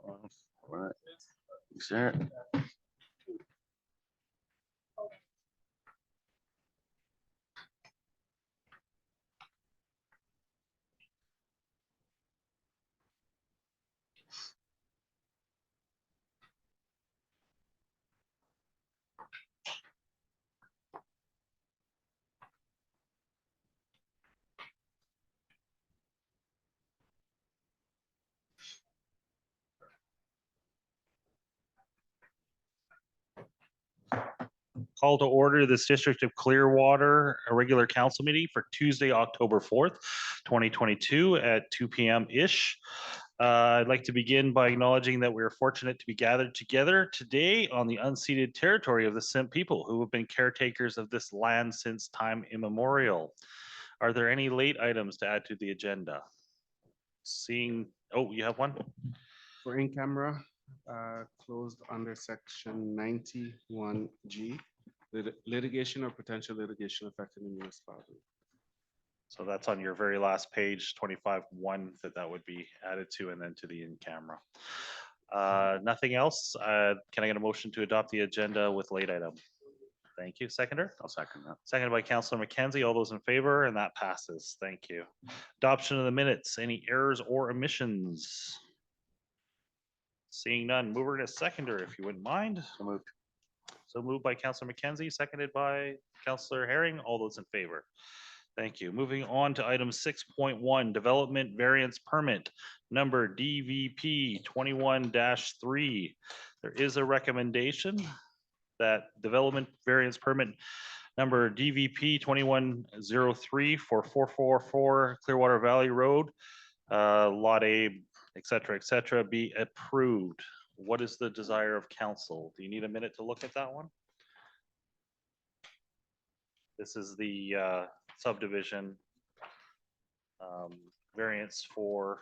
All right. Sure. Call to order this District of Clearwater a regular council meeting for Tuesday, October 4th, 2022 at 2 p.m.-ish. I'd like to begin by acknowledging that we are fortunate to be gathered together today on the unceded territory of the Símpcwemc people who have been caretakers of this land since time immemorial. Are there any late items to add to the agenda? Seeing, oh, you have one? For in camera, closed under section 91G, litigation or potential litigation affecting the municipality. So that's on your very last page, 25.1, that would be added to, and then to the in-camera. Nothing else. Can I get a motion to adopt the agenda with late item? Thank you. Seconder? I'll second that. Seconded by Councillor McKenzie. All those in favor, and that passes. Thank you. Adoption of the minutes. Any errors or omissions? Seeing none. Mover and a seconder, if you wouldn't mind. So moved. So moved by Councillor McKenzie, seconded by Councillor Herring. All those in favor. Thank you. Moving on to item 6.1, development variance permit number DVP 21-3. There is a recommendation that development variance permit number DVP 2103 for 444 Clearwater Valley Road, Lot A, et cetera, be approved. What is the desire of council? Do you need a minute to look at that one? This is the subdivision variance for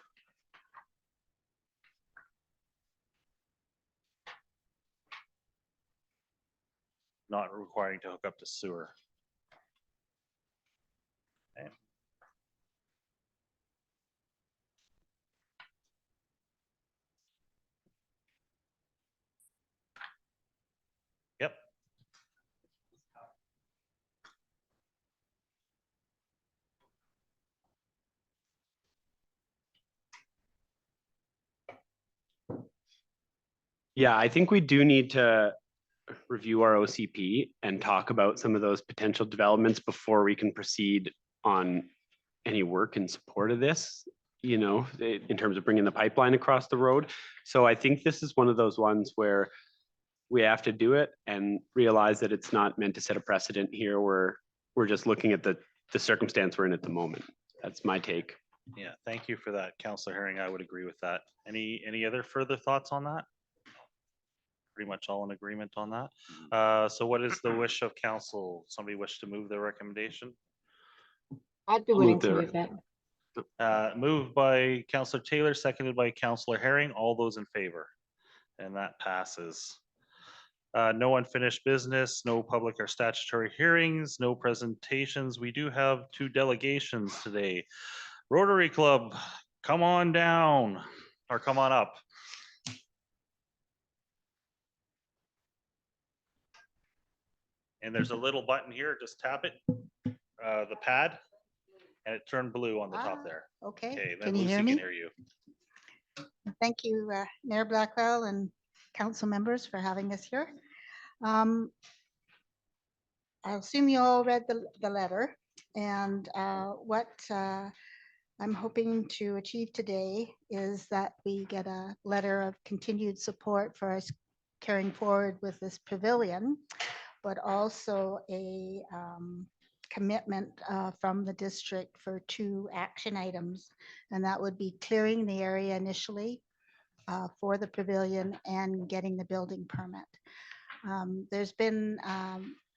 not requiring to hook up to sewer. Okay. Yep. Yeah, I think we do need to review our OCP and talk about some of those potential developments before we can proceed on any work in support of this, you know, in terms of bringing the pipeline across the road. So I think this is one of those ones where we have to do it and realize that it's not meant to set a precedent here. We're just looking at the circumstance we're in at the moment. That's my take. Yeah, thank you for that, Councillor Herring. I would agree with that. Any other further thoughts on that? Pretty much all in agreement on that. So what is the wish of council? Somebody wish to move their recommendation? I'd be willing to move that. Moved by Councillor Taylor, seconded by Councillor Herring. All those in favor? And that passes. No unfinished business, no public or statutory hearings, no presentations. We do have 2 delegations today. Rotary Club, come on down or come on up. And there's a little button here, just tap it, the pad, and it turned blue on the top there. Okay, then can you Lucy hear me? can hear you. Thank you, Mayor Blackwell and council members for having us here. I assume you all read the letter, and what I'm hoping to achieve today is that we get a letter of continued support for us carrying forward with this pavilion, but also a commitment from the district for 2 action items, and that would be clearing the area initially for the pavilion and getting the building permit. There's been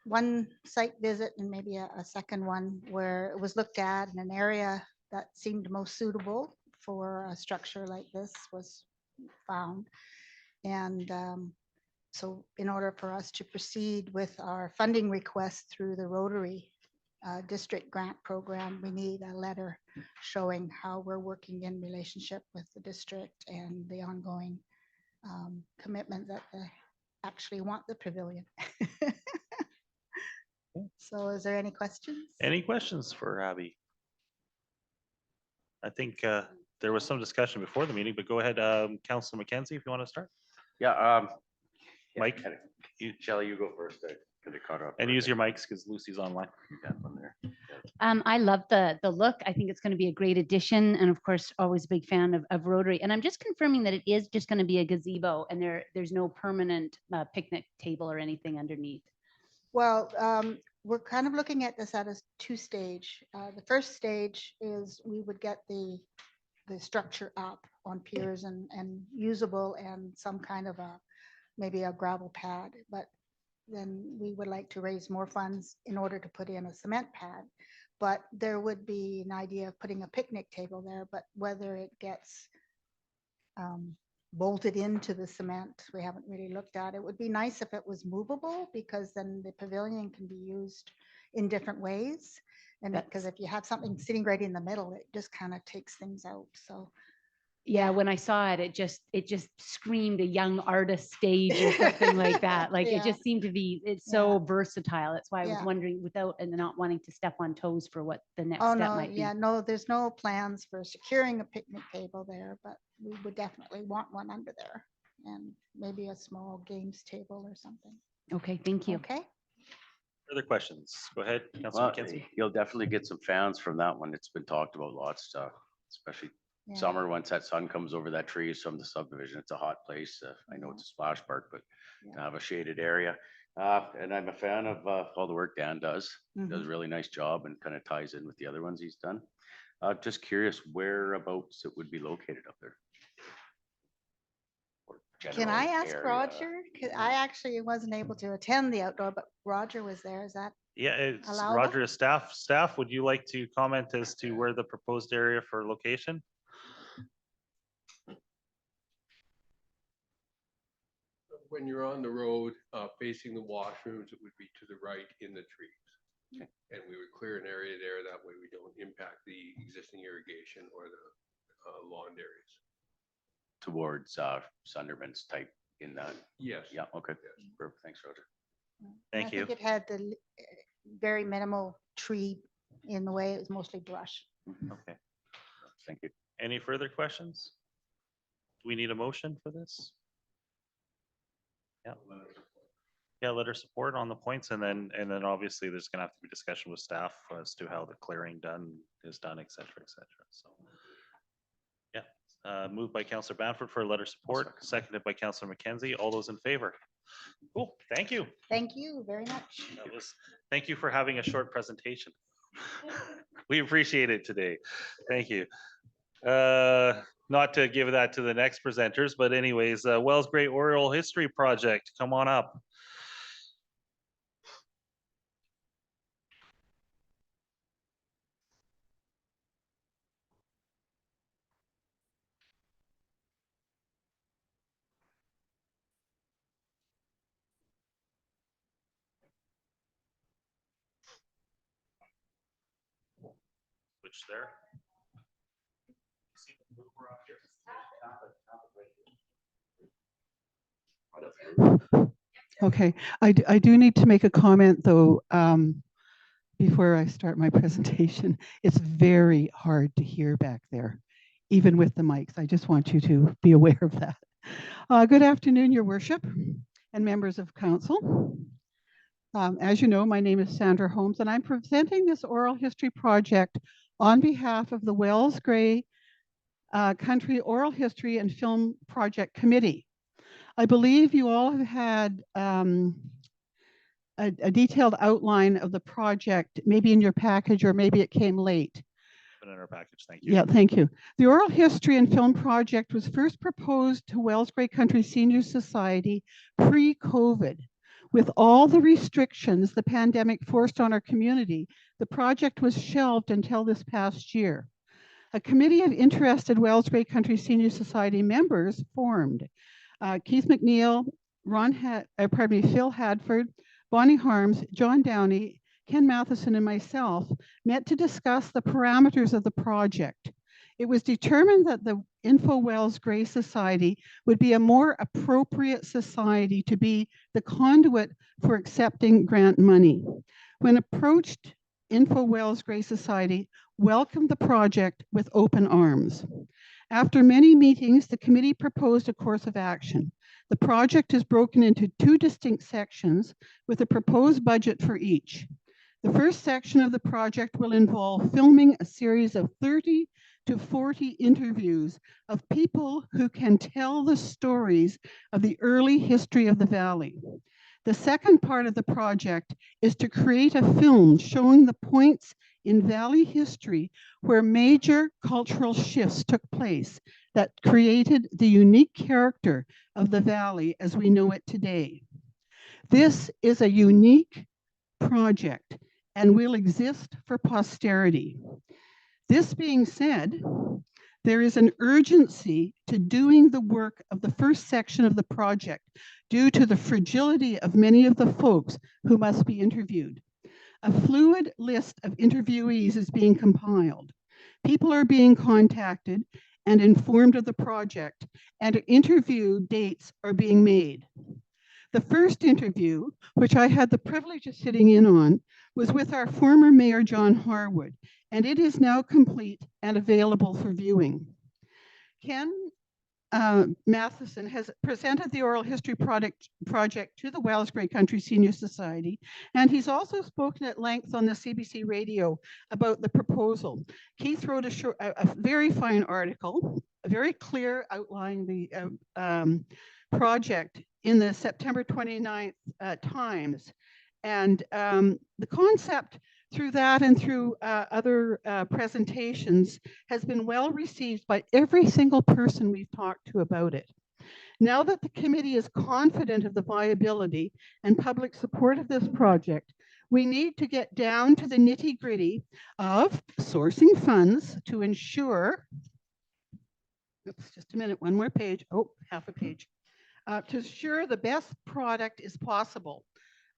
one site visit and maybe a second one where it was looked at in an area that seemed most suitable for a structure like this was found. And so in order for us to proceed with our funding request through the Rotary District Grant Program, we need a letter showing how we're working in relationship with the district and the ongoing commitment that they actually want the pavilion. So is there any questions? Any questions for Abby? I think there was some discussion before the meeting, but go ahead, Councilor McKenzie, if you want to start. Yeah. Mike, Shelley, you go first. Get it caught up. and use your mics because Lucy's online. That one there. I love the look. I think it's going to be a great addition, and of course, always a big fan of Rotary. And I'm just confirming that it is just going to be a gazebo, and there's no permanent picnic table or anything underneath. Well, we're kind of looking at this at a two-stage. The first stage is we would get the structure up on piers and usable and some kind of maybe a gravel pad. But then we would like to raise more funds in order to put in a cement pad. But there would be an idea of putting a picnic table there, but whether it gets bolted into the cement, we haven't really looked at. It would be nice if it was movable, because then the pavilion can be used in different ways. And because if you have something sitting right in the middle, it just kind of takes things out. So Yeah, when I saw it, it just screamed a young artist stage or something like that. Like Yeah. it just seemed to be, it's so Yeah. versatile. That's why I was Yeah. wondering without and not wanting to step on toes for what the next oh step no, might be. yeah, no, there's no plans for securing a picnic table there, but we would definitely want one under there, and maybe a small games table or something. Okay, thank you. Okay. Further questions? Go ahead, Councilor Well, McKenzie. you'll definitely get some fans from that one. It's been talked about lots, especially Yeah. summer, once that sun comes over that trees from the subdivision. It's a hot place. I know it's a splash park, but to Yeah. have a shaded area. And I'm a fan of all the work Dan does. He does a really nice job and kind of ties in with the other ones he's done. Just curious whereabouts it would be located up there. Or Can I general ask area. Roger? 'Cause I actually wasn't able to attend the outdoor, but Roger was there. Is that? Yeah, it's Allowable? Roger, as staff, would you like to comment as to where the proposed area for location? When you're on the road, facing the washrooms, it would be to the right in the trees. Okay. And we would clear an area there, that way we don't impact the existing irrigation or the lawn areas. Towards Sunderman's type in that. Yes. Yeah, okay. Yes. Perfect. Thanks, Roger. Thank you. I think it had the very minimal tree in the way. It was mostly brush. Okay. Thank you. Any further questions? Do we need a motion for this? Yeah. Yeah, letter support on the points, and then obviously there's gonna have to be discussion with staff as to how the clearing is done, et cetera, et cetera. So. Yeah, moved by Councillor Banford for letter support, seconded by Councillor McKenzie. All those in favor? Cool, thank you. Thank you very much. Thank you for having a short presentation. We appreciate it today. Thank you. Not to give that to the next presenters, but anyways, Wells Great Oral History Project, come on up. Switch there. See the mover up here? Okay, I do need to make a comment though, before I start my presentation. It's very hard to hear back there, even with the mics. I just want you to be aware of that. Good afternoon, Your Worship and members of council. As you know, my name is Sandra Holmes and I'm presenting this oral history project on behalf of the Wells Gray Country Oral History and Film Project Committee. I believe you all have had a detailed outline of the project, maybe in your package or maybe it came late. put in our package. Thank you. Yeah, thank you. The Oral History and Film Project was first proposed to Wells Grey Country Senior Society pre-COVID. With all the restrictions the pandemic forced on our community, the project was shelved until this past year. A committee of interested Wells Grey Country Senior Society members formed. Keith McNeil, Phil Hadford, Bonnie Harms, John Downey, Ken Matheson, and myself met to discuss the parameters of the project. It was determined that the Info Wells Grey Society would be a more appropriate society to be the conduit for accepting grant money. When approached, Info Wells Grey Society welcomed the project with open arms. After many meetings, the committee proposed a course of action. The project is broken into 2 distinct sections with a proposed budget for each. The first section of the project will involve filming a series of 30 to 40 interviews of people who can tell the stories of the early history of the Valley. The second part of the project is to create a film showing the points in Valley history where major cultural shifts took place that created the unique character of the Valley as we know it today. This is a unique project and will exist for posterity. This being said, there is an urgency to doing the work of the first section of the project due to the fragility of many of the folks who must be interviewed. A fluid list of interviewees is being compiled. People are being contacted and informed of the project, and interview dates are being made. The first interview, which I had the privilege of sitting in on, was with our former Mayor, John Harwood, and it is now complete and available for viewing. Ken Matheson has presented the Oral History Project to the Wells Grey Country Senior Society, and he's also spoken at length on the CBC radio about the proposal. Keith wrote a very fine article, very clear outlining the project in the September 29th Times. And the concept through that and through other presentations has been well received by every single person we've talked to about it. Now that the committee is confident of the viability and public support of this project, we need to get down to the nitty-gritty of sourcing funds to ensure, oops, just a minute, one more page, oh, half a page, to ensure the best product is possible.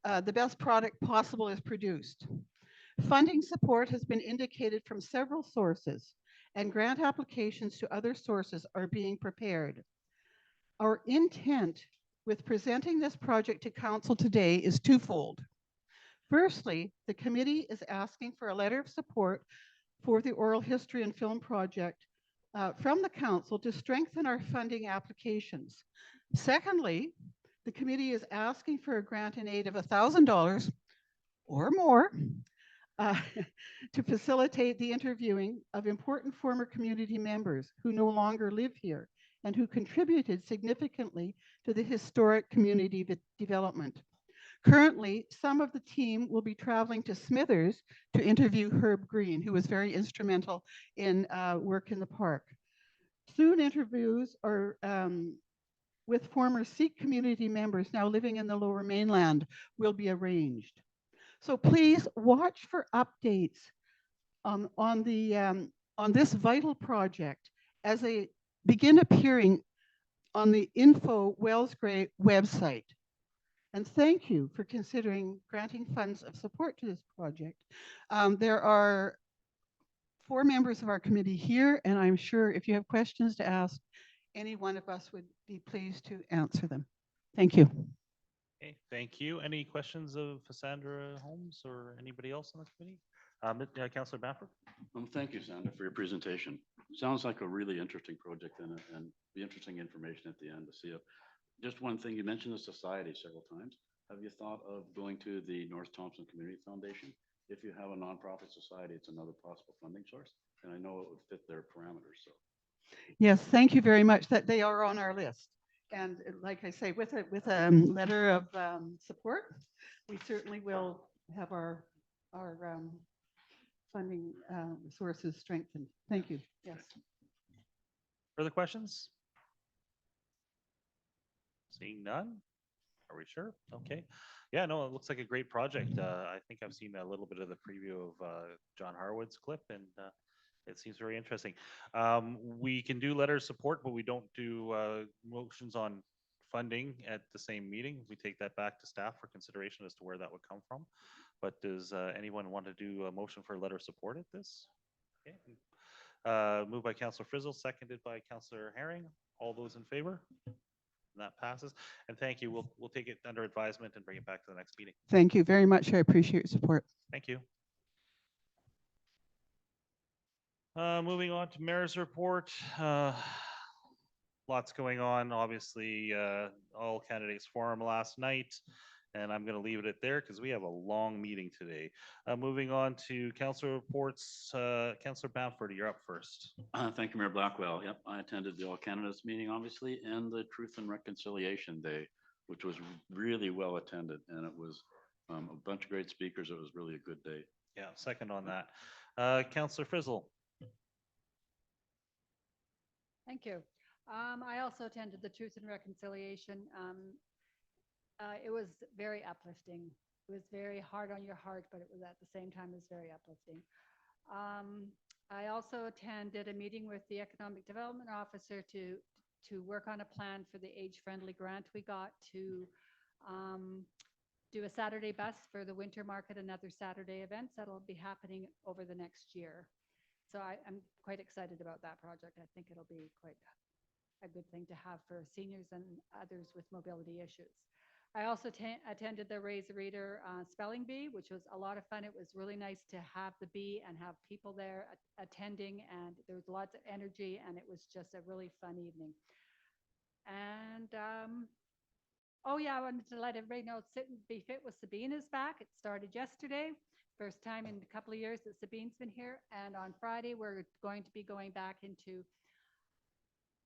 The best product possible is produced. Funding support has been indicated from several sources, and grant applications to other sources are being prepared. Our intent with presenting this project to Council today is twofold. Firstly, the committee is asking for a letter of support for the Oral History and Film Project from the Council to strengthen our funding applications. Secondly, the committee is asking for a grant in aid of $1,000 or more to facilitate the interviewing of important former community members who no longer live here and who contributed significantly to the historic community development. Currently, some of the team will be traveling to Smithers to interview Herb Green, who was very instrumental in work in the park. Soon interviews are with former Sikh community members now living in the Lower Mainland will be arranged. So please watch for updates on this vital project as they begin appearing on the Info Wells Grey website. And thank you for considering granting funds of support to this project. There are 4 members of our committee here, and I'm sure if you have questions to ask, any one of us would be pleased to answer them. Thank you. Okay, thank you. Any questions of Cassandra Holmes or anybody else on the committee? Councillor Bamford? Thank you, Sandra, for your presentation. Sounds like a really interesting project and the interesting information at the end to see it. Just one thing, you mentioned the society several times. Have you thought of going to the North Thompson Community Foundation? If you have a nonprofit society, it's another possible funding source, and I know it would fit their parameters. So, yes, thank you very much. That they are on our list, and like I say, with a letter of support, we certainly will have our funding sources strengthened. Thank you. Yes. Further questions? Seeing none? Are we sure? Okay. Yeah, no, it looks like a great project. I think I've seen a little bit of the preview of John Harwood's clip, and it seems very interesting. We can do letter of support, but we don't do motions on funding at the same meeting. We take that back to staff for consideration as to where that would come from. But does anyone want to do a motion for a letter of support at this? Okay. Moved by Councillor Frizzle, seconded by Councillor Herring. All those in favor? And that passes. And thank you. We'll take it under advisement and bring it back to the next meeting. Thank you very much. I appreciate your support. Thank you. Moving on to Mayor's report. Lots going on. Obviously, all candidates forum last night, and I'm going to leave it at there because we have a long meeting today. Moving on to council reports. Councillor Bamford, you're up first. Thank you, Mayor Blackwell. Yep, I attended the All Candidates meeting, obviously, and the Truth and Reconciliation Day, which was really well attended, and it was a bunch of great speakers. It was really a good day. Yeah, second on that. Councillor Frizzle. Thank you. I also attended the Truth and Reconciliation. It was very uplifting. It was very hard on your heart, but it was at the same time, it was very uplifting. I also attended a meeting with the Economic Development Officer to work on a plan for the age-friendly grant we got to do a Saturday bus for the winter market and other Saturday events that'll be happening over the next year. So I'm quite excited about that project. I think it'll be quite a good thing to have for seniors and others with mobility issues. I also attended the Raise a Reader spelling bee, which was a lot of fun. It was really nice to have the bee and have people there attending, and there was lots of energy, and it was just a really fun evening. And oh yeah, I wanted to let everybody know Sit and Be Fit with Sabine is back. It started yesterday. First time in a couple of years that Sabine's been here. And on Friday, we're going to be going back into,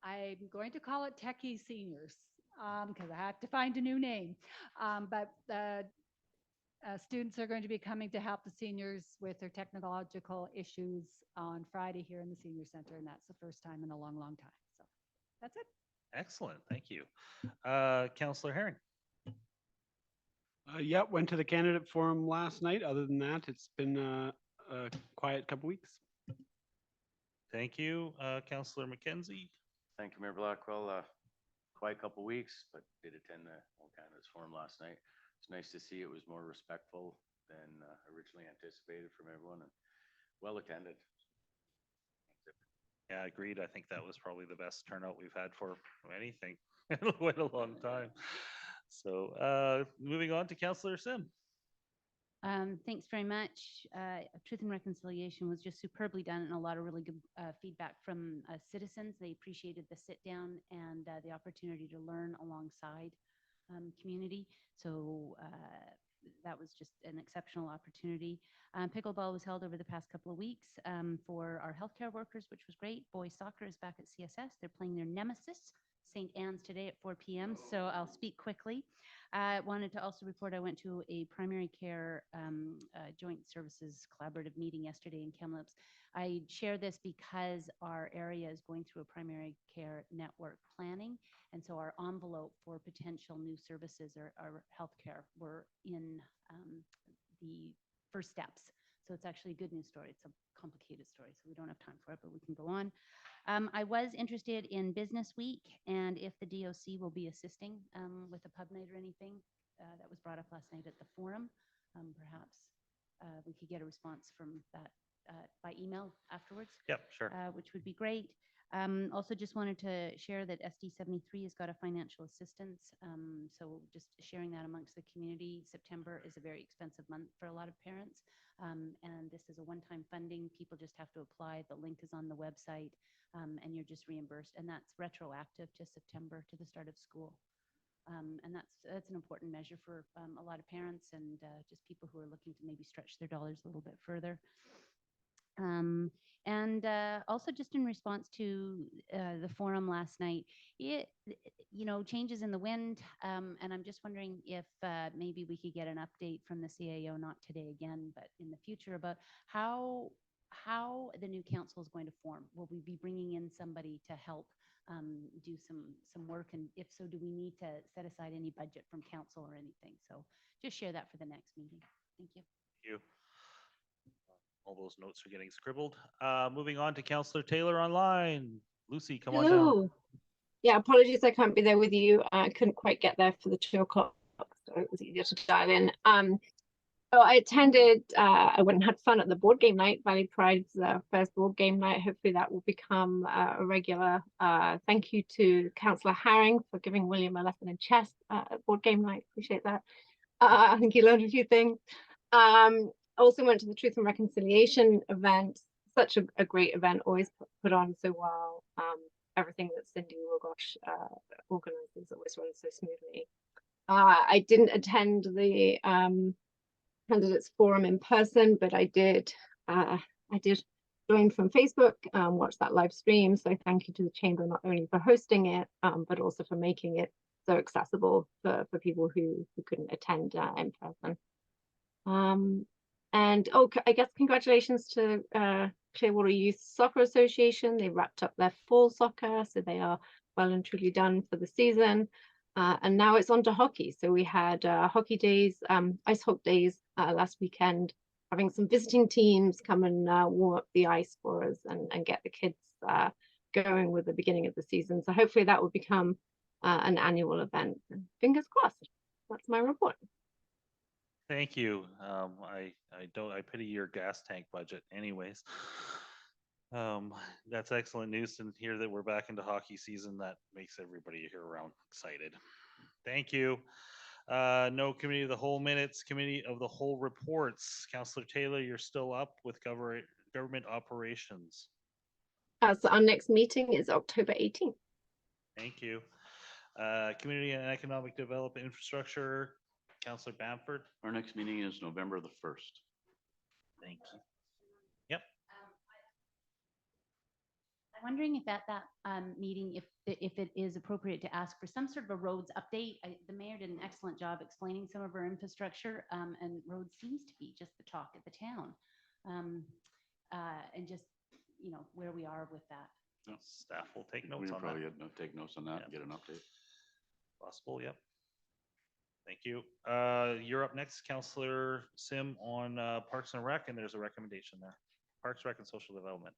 I'm going to call it Techie Seniors because I have to find a new name. But the students are going to be coming to help the seniors with their technological issues on Friday here in the Senior Center. And that's the first time in a long, long time. So that's it. Excellent. Thank you. Councillor Herring. Yeah, went to the candidate forum last night. Other than that, it's been a quiet couple weeks. Thank you. Councillor McKenzie. Thank you, Mayor Blackwell. Quite a couple weeks, but did attend the All Candidates Forum last night. It's nice to see it was more respectful than originally anticipated from everyone, and well attended. Yeah, agreed. I think that was probably the best turnout we've had for anything in quite a long time. So moving on to Councillor Sim. Thanks very much. Truth and Reconciliation was just superbly done, and a lot of really good feedback from citizens. They appreciated the sit down and the opportunity to learn alongside community. So that was just an exceptional opportunity. Pickleball was held over the past couple of weeks for our healthcare workers, which was great. Boys soccer is back at CSS. They're playing their nemesis, St. Anne's, today at 4 p.m. So I'll speak quickly. I wanted to also report I went to a primary care joint services collaborative meeting yesterday in Kamloops. I share this because our area is going through a primary care network planning. And so our envelope for potential new services or healthcare were in the first steps. So it's actually a good news story. It's a complicated story, so we don't have time for it, but we can go on. I was interested in Business Week and if the DOC will be assisting with a pub night or anything. That was brought up last night at the forum. Perhaps we could get a response from that by email afterwards. Yep, sure. Which would be great. Also just wanted to share that SD 73 has got a financial assistance. So just sharing that amongst the community. September is a very expensive month for a lot of parents. And this is a one-time funding. People just have to apply. The link is on the website and you're just reimbursed. And that's retroactive to September, to the start of school. And that's an important measure for a lot of parents and just people who are looking to maybe stretch their dollars a little bit further. And also just in response to the forum last night, changes in the wind. And I'm just wondering if maybe we could get an update from the CAO, not today again, but in the future, about how the new council is going to form. Will we be bringing in somebody to help do some work? And if so, do we need to set aside any budget from council or anything? So just share that for the next meeting. Thank you. Thank you. All those notes are getting scribbled. Moving on to Councillor Taylor online. Lucy, come on down. Hello. Yeah, apologies I can't be there with you. I couldn't quite get there for the 2 o'clock, so it was easier to dial in. So I attended, I went and had fun at the board game night, Valley Pride's first board game night. Hopefully that will become a regular. Thank you to Councillor Herring for giving William a lesson in chess at board game night. Appreciate that. I think he learned a few things. Also went to the Truth and Reconciliation event. Such a great event, always put on so well. Everything that Cindy Wogosh organizes always runs so smoothly. I didn't attend the candidates forum in person, but I did join from Facebook, watch that live stream. So thank you to the Chamber, not only for hosting it, but also for making it so accessible for people who couldn't attend in person. And I guess congratulations to Clearwater Youth Soccer Association. They wrapped up their fall soccer, so they are well and truly done for the season. And now it's on to hockey. So we had hockey days, ice hockey days last weekend, having some visiting teams come and warm up the ice for us and get the kids going with the beginning of the season. So hopefully that will become an annual event. Fingers crossed. That's my report. Thank you. I pity your gas tank budget anyways. That's excellent news to hear that we're back into hockey season. That makes everybody here around excited. Thank you. No committee of the whole minutes, committee of the whole reports. Councillor Taylor, you're still up with government operations. So our next meeting is October 18th. Thank you. Community and economic development infrastructure, Councillor Bamford. Our next meeting is November the 1st. Thank you. Yep. I'm wondering if at that meeting, if it is appropriate to ask for some sort of a roads update. The mayor did an excellent job explaining some of our infrastructure, and roads seems to be just the talk of the town, and just where we are with that. Yeah. Staff will take notes We'll on probably that. take notes on that and Yeah. get an update. Possible, yep. Thank you. You're up next, Councillor Sim, on Parks and Rec, and there's a recommendation there. Parks, Rec, and Social Development.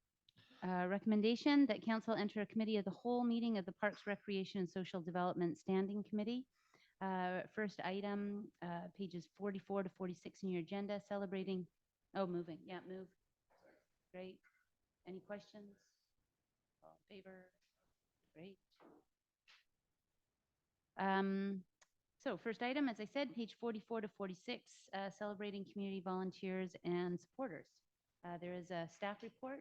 Recommendation that council enter a committee of the whole meeting of the Parks, Recreation, and Social Development Standing Committee. First item, pages 44 to 46 in your agenda, celebrating, moving, yeah, move. Great. Any questions? Favor? Great. So first item, as I said, page 44 to 46, celebrating community volunteers and supporters. There is a staff report.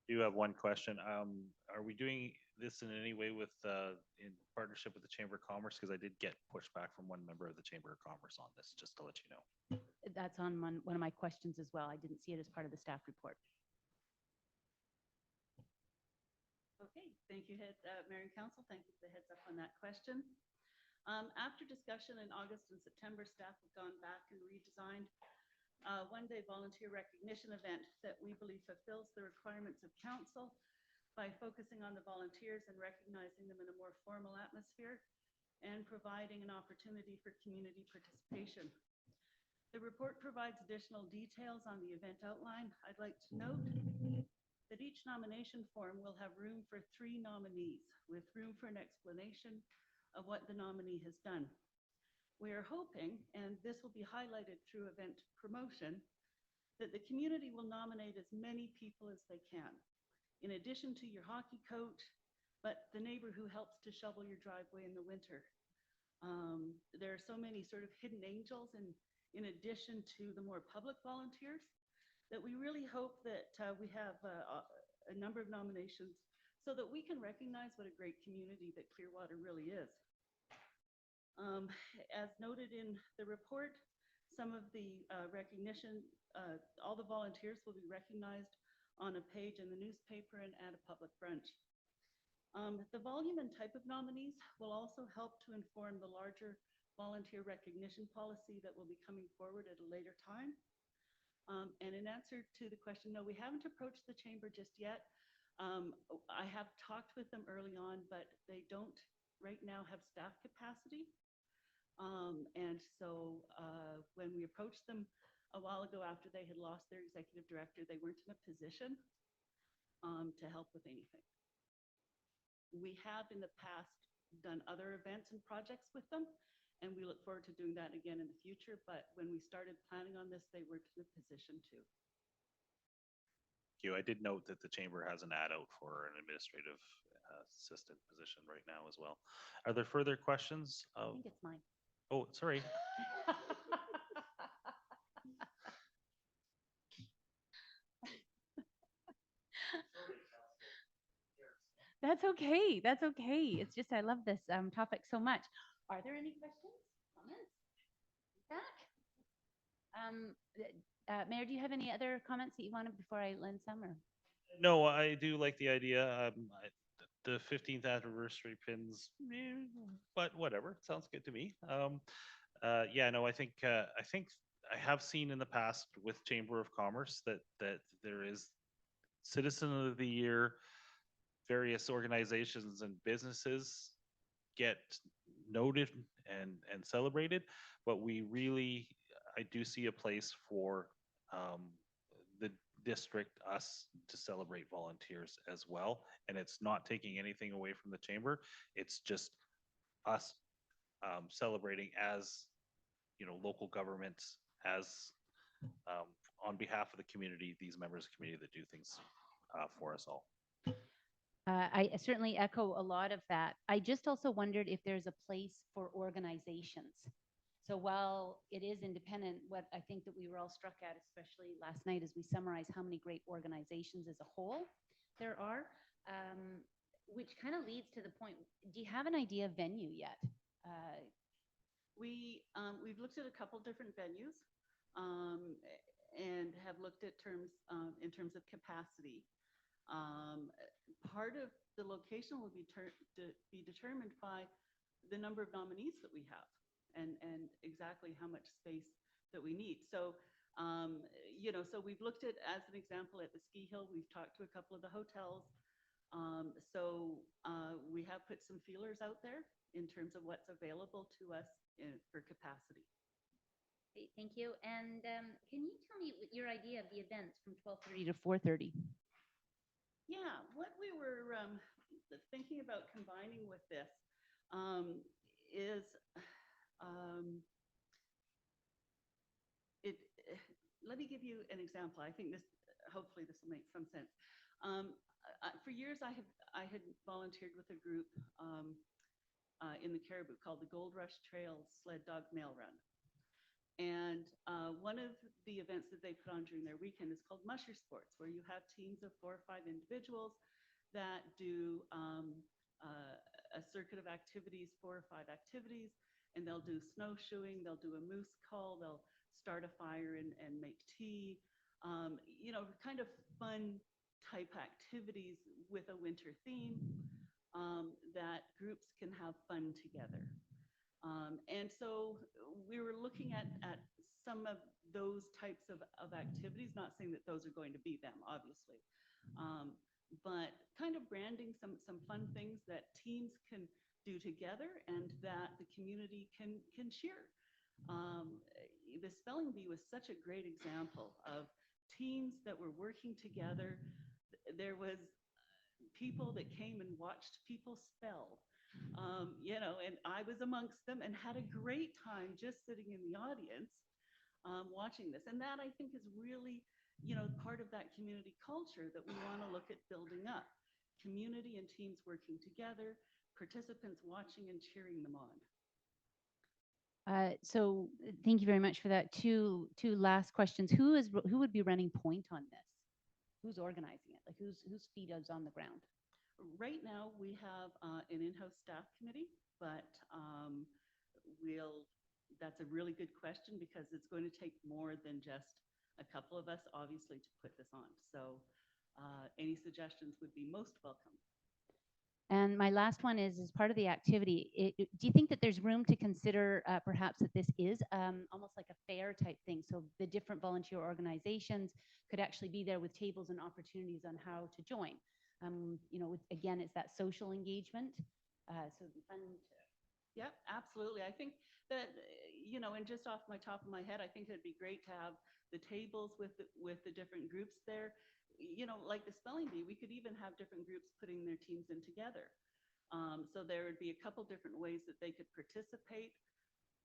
Do have one question. Are we doing this in any way with in partnership with the Chamber of Commerce? Because I did get pushback from one member of the Chamber of Commerce on this, just to let you know. That's on one of my questions as well. I didn't see it as part of the staff report. Okay, thank you, Mayor and Council. Thank you for the heads up on that question. After discussion in August and September, staff have gone back and redesigned a one-day volunteer recognition event that we believe fulfills the requirements of council by focusing on the volunteers and recognizing them in a more formal atmosphere and providing an opportunity for community participation. The report provides additional details on the event outline. I'd like to note that each nomination form will have room for 3 nominees, with room for an explanation of what the nominee has done. We are hoping, and this will be highlighted through event promotion, that the community will nominate as many people as they can, in addition to your hockey coach, but the neighbor who helps to shovel your driveway in the winter. There are so many sort of hidden angels in addition to the more public volunteers, that we really hope that we have a number of nominations so that we can recognize what a great community that Clearwater really is. As noted in the report, some of the recognition, all the volunteers will be recognized on a page in the newspaper and at a public brunch. The volume and type of nominees will also help to inform the larger volunteer recognition policy that will be coming forward at a later time. And in answer to the question, no, we haven't approached the chamber just yet. I have talked with them early on, but they don't right now have staff capacity. And so when we approached them a while ago after they had lost their executive director, they weren't in a position to help with anything. We have in the past done other events and projects with them, and we look forward to doing that again in the future. But when we started planning on this, they weren't in a position to. Thank you. I did note that the chamber has an ad out for an administrative assistant position right now as well. Are there further questions? I think it's mine. Oh, sorry. That's okay. That's okay. It's just, I love this topic so much. Are there any questions, comments, feedback? Mayor, do you have any other comments that you wanted before I lend some? Or? No, I do like the idea. The 15th anniversary pins, but whatever, sounds good to me. Yeah, no, I think I have seen in the past with Chamber of Commerce that there is Citizen of the Year. Various organizations and businesses get noted and celebrated, but we really, I do see a place for the district, us, to celebrate volunteers as well. And it's not taking anything away from the chamber. It's just us celebrating as, you know, local governments, as on behalf of the community, these members of the community that do things for us all. I certainly echo a lot of that. I just also wondered if there's a place for organizations. So while it is independent, what I think that we were all struck at, especially last night, as we summarize how many great organizations as a whole there are, which kind of leads to the point, do you have an idea of venue yet? We've looked at a couple different venues and have looked at terms in terms of capacity. Part of the location will be determined by the number of nominees that we have and exactly how much space that we need. So, you know, so we've looked at, as an example, at the ski hill, we've talked to a couple of the hotels. We have put some feelers out there in terms of what's available to us for capacity. Great, thank you. And can you tell me your idea of the events from 12:30 to 4:30? Yeah, what we were thinking about combining with this is let me give you an example. I think this, hopefully this will make some sense. For years, I had volunteered with a group in the Cariboo called the Gold Rush Trails Sled Dog Mail Run. And one of the events that they put on during their weekend is called Musher Sports, where you have teams of 4 or 5 individuals that do a circuit of activities, 4 or 5 activities, and they'll do snowshoeing, they'll do a moose call, they'll start a fire and make tea, you know, kind of fun type activities with a winter theme that groups can have fun together. And so we were looking at some of those types of activities, not saying that those are going to be them, obviously, but kind of branding some fun things that teams can do together and that the community can cheer. The spelling bee was such a great example of teams that were working together. There was people that came and watched people spell. You know, and I was amongst them and had a great time just sitting in the audience watching this. And that, I think, is really, you know, part of that community culture that we want to look at building up. Community and teams working together, participants watching and cheering them on. So thank you very much for that. Two last questions. Who would be running point on this? Who's organizing it? Like whose feet is on the ground? Right now, we have an in-house staff committee, but that's a really good question because it's going to take more than just a couple of us, obviously, to put this on. So any suggestions would be most welcome. And my last one is, as part of the activity, do you think that there's room to consider perhaps that this is almost like a fair type thing? So the different volunteer organizations could actually be there with tables and opportunities on how to join. You know, again, it's that social engagement. So it'd be fun to. Yep, absolutely. I think that, you know, and just off my top of my head, I think it'd be great to have the tables with the different groups there. You know, like the spelling bee, we could even have different groups putting their teams in together. So there would be a couple different ways that they could participate.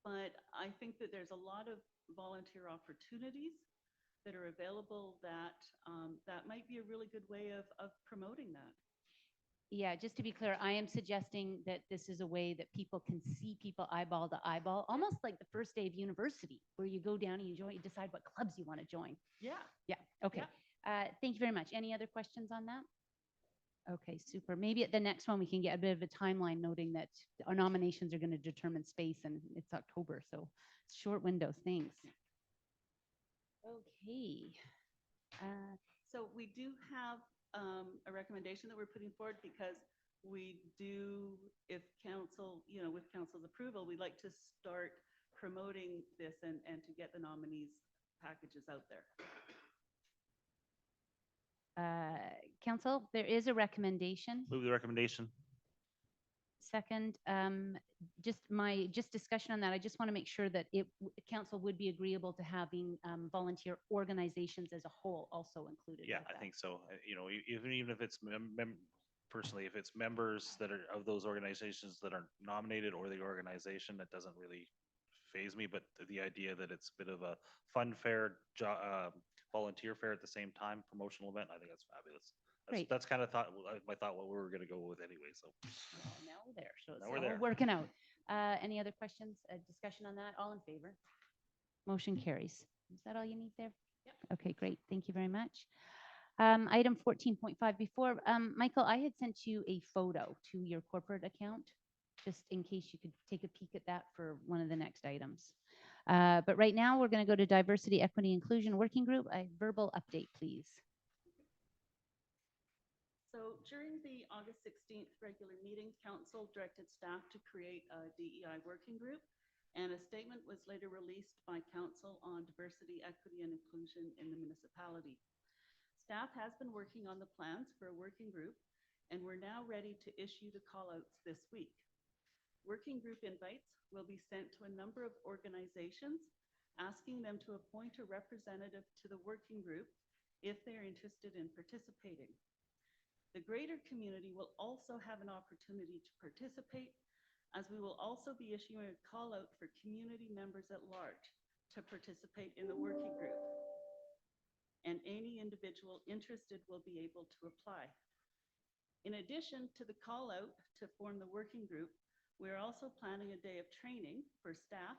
But I think that there's a lot of volunteer opportunities that are available that that might be a really good way of promoting that. Yeah, just to be clear, I am suggesting that this is a way that people can see people eyeball to eyeball, almost like the first day of university, where you go down and you decide what clubs you want to join. Yeah. Yeah. Okay. Yeah. Thank you very much. Any other questions on that? Okay, super. Maybe at the next one we can get a bit of a timeline, noting that our nominations are going to determine space, and it's October, so short window. Thanks. Okay. So we do have a recommendation that we're putting forward because we do, if council, you know, with council's approval, we'd like to start promoting this and to get the nominees packages out there. Council, there is a recommendation. Move the recommendation. Second, just discussion on that. I just want to make sure that council would be agreeable to having volunteer organizations as a whole also included. Yeah, I think so. You know, even if it's personally, if it's members that are of those organizations that are nominated or the organization, that doesn't really faze me. But the idea that it's a bit of a fun fair, volunteer fair at the same time, promotional event, I think that's fabulous. Great. That's kind of my thought what we were going to go with anyway. So now we're there. So it's now we're all there. working out. Any other questions? Discussion on that? All in favor? Motion carries. Is that all you need there? Yep. Okay, great. Thank you very much. Item 14.5. Before, Michael, I had sent you a photo to your corporate account, just in case you could take a peek at that for one of the next items. But right now, we're going to go to Diversity, Equity, Inclusion Working Group. A verbal update, please. So during the August 16th regular meeting, council directed staff to create a DEI working group, and a statement was later released by council on diversity, equity, and inclusion in the municipality. Staff has been working on the plans for a working group, and we're now ready to issue the callouts this week. Working group invites will be sent to a number of organizations, asking them to appoint a representative to the working group if they're interested in participating. The greater community will also have an opportunity to participate, as we will also be issuing a call out for community members at large to participate in the working group. And any individual interested will be able to apply. In addition to the call out to form the working group, we are also planning a day of training for staff,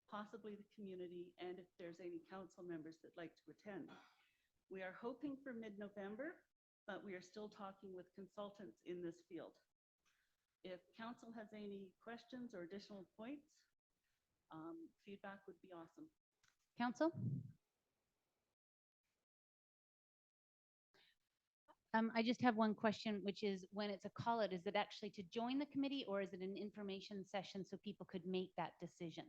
possibly the community, and if there's any council members that like to attend. We are hoping for mid-November, but we are still talking with consultants in this field. If council has any questions or additional points, feedback would be awesome. Council? I just have one question, which is, when it's a call out, is it actually to join the committee, or is it an information session so people could make that decision?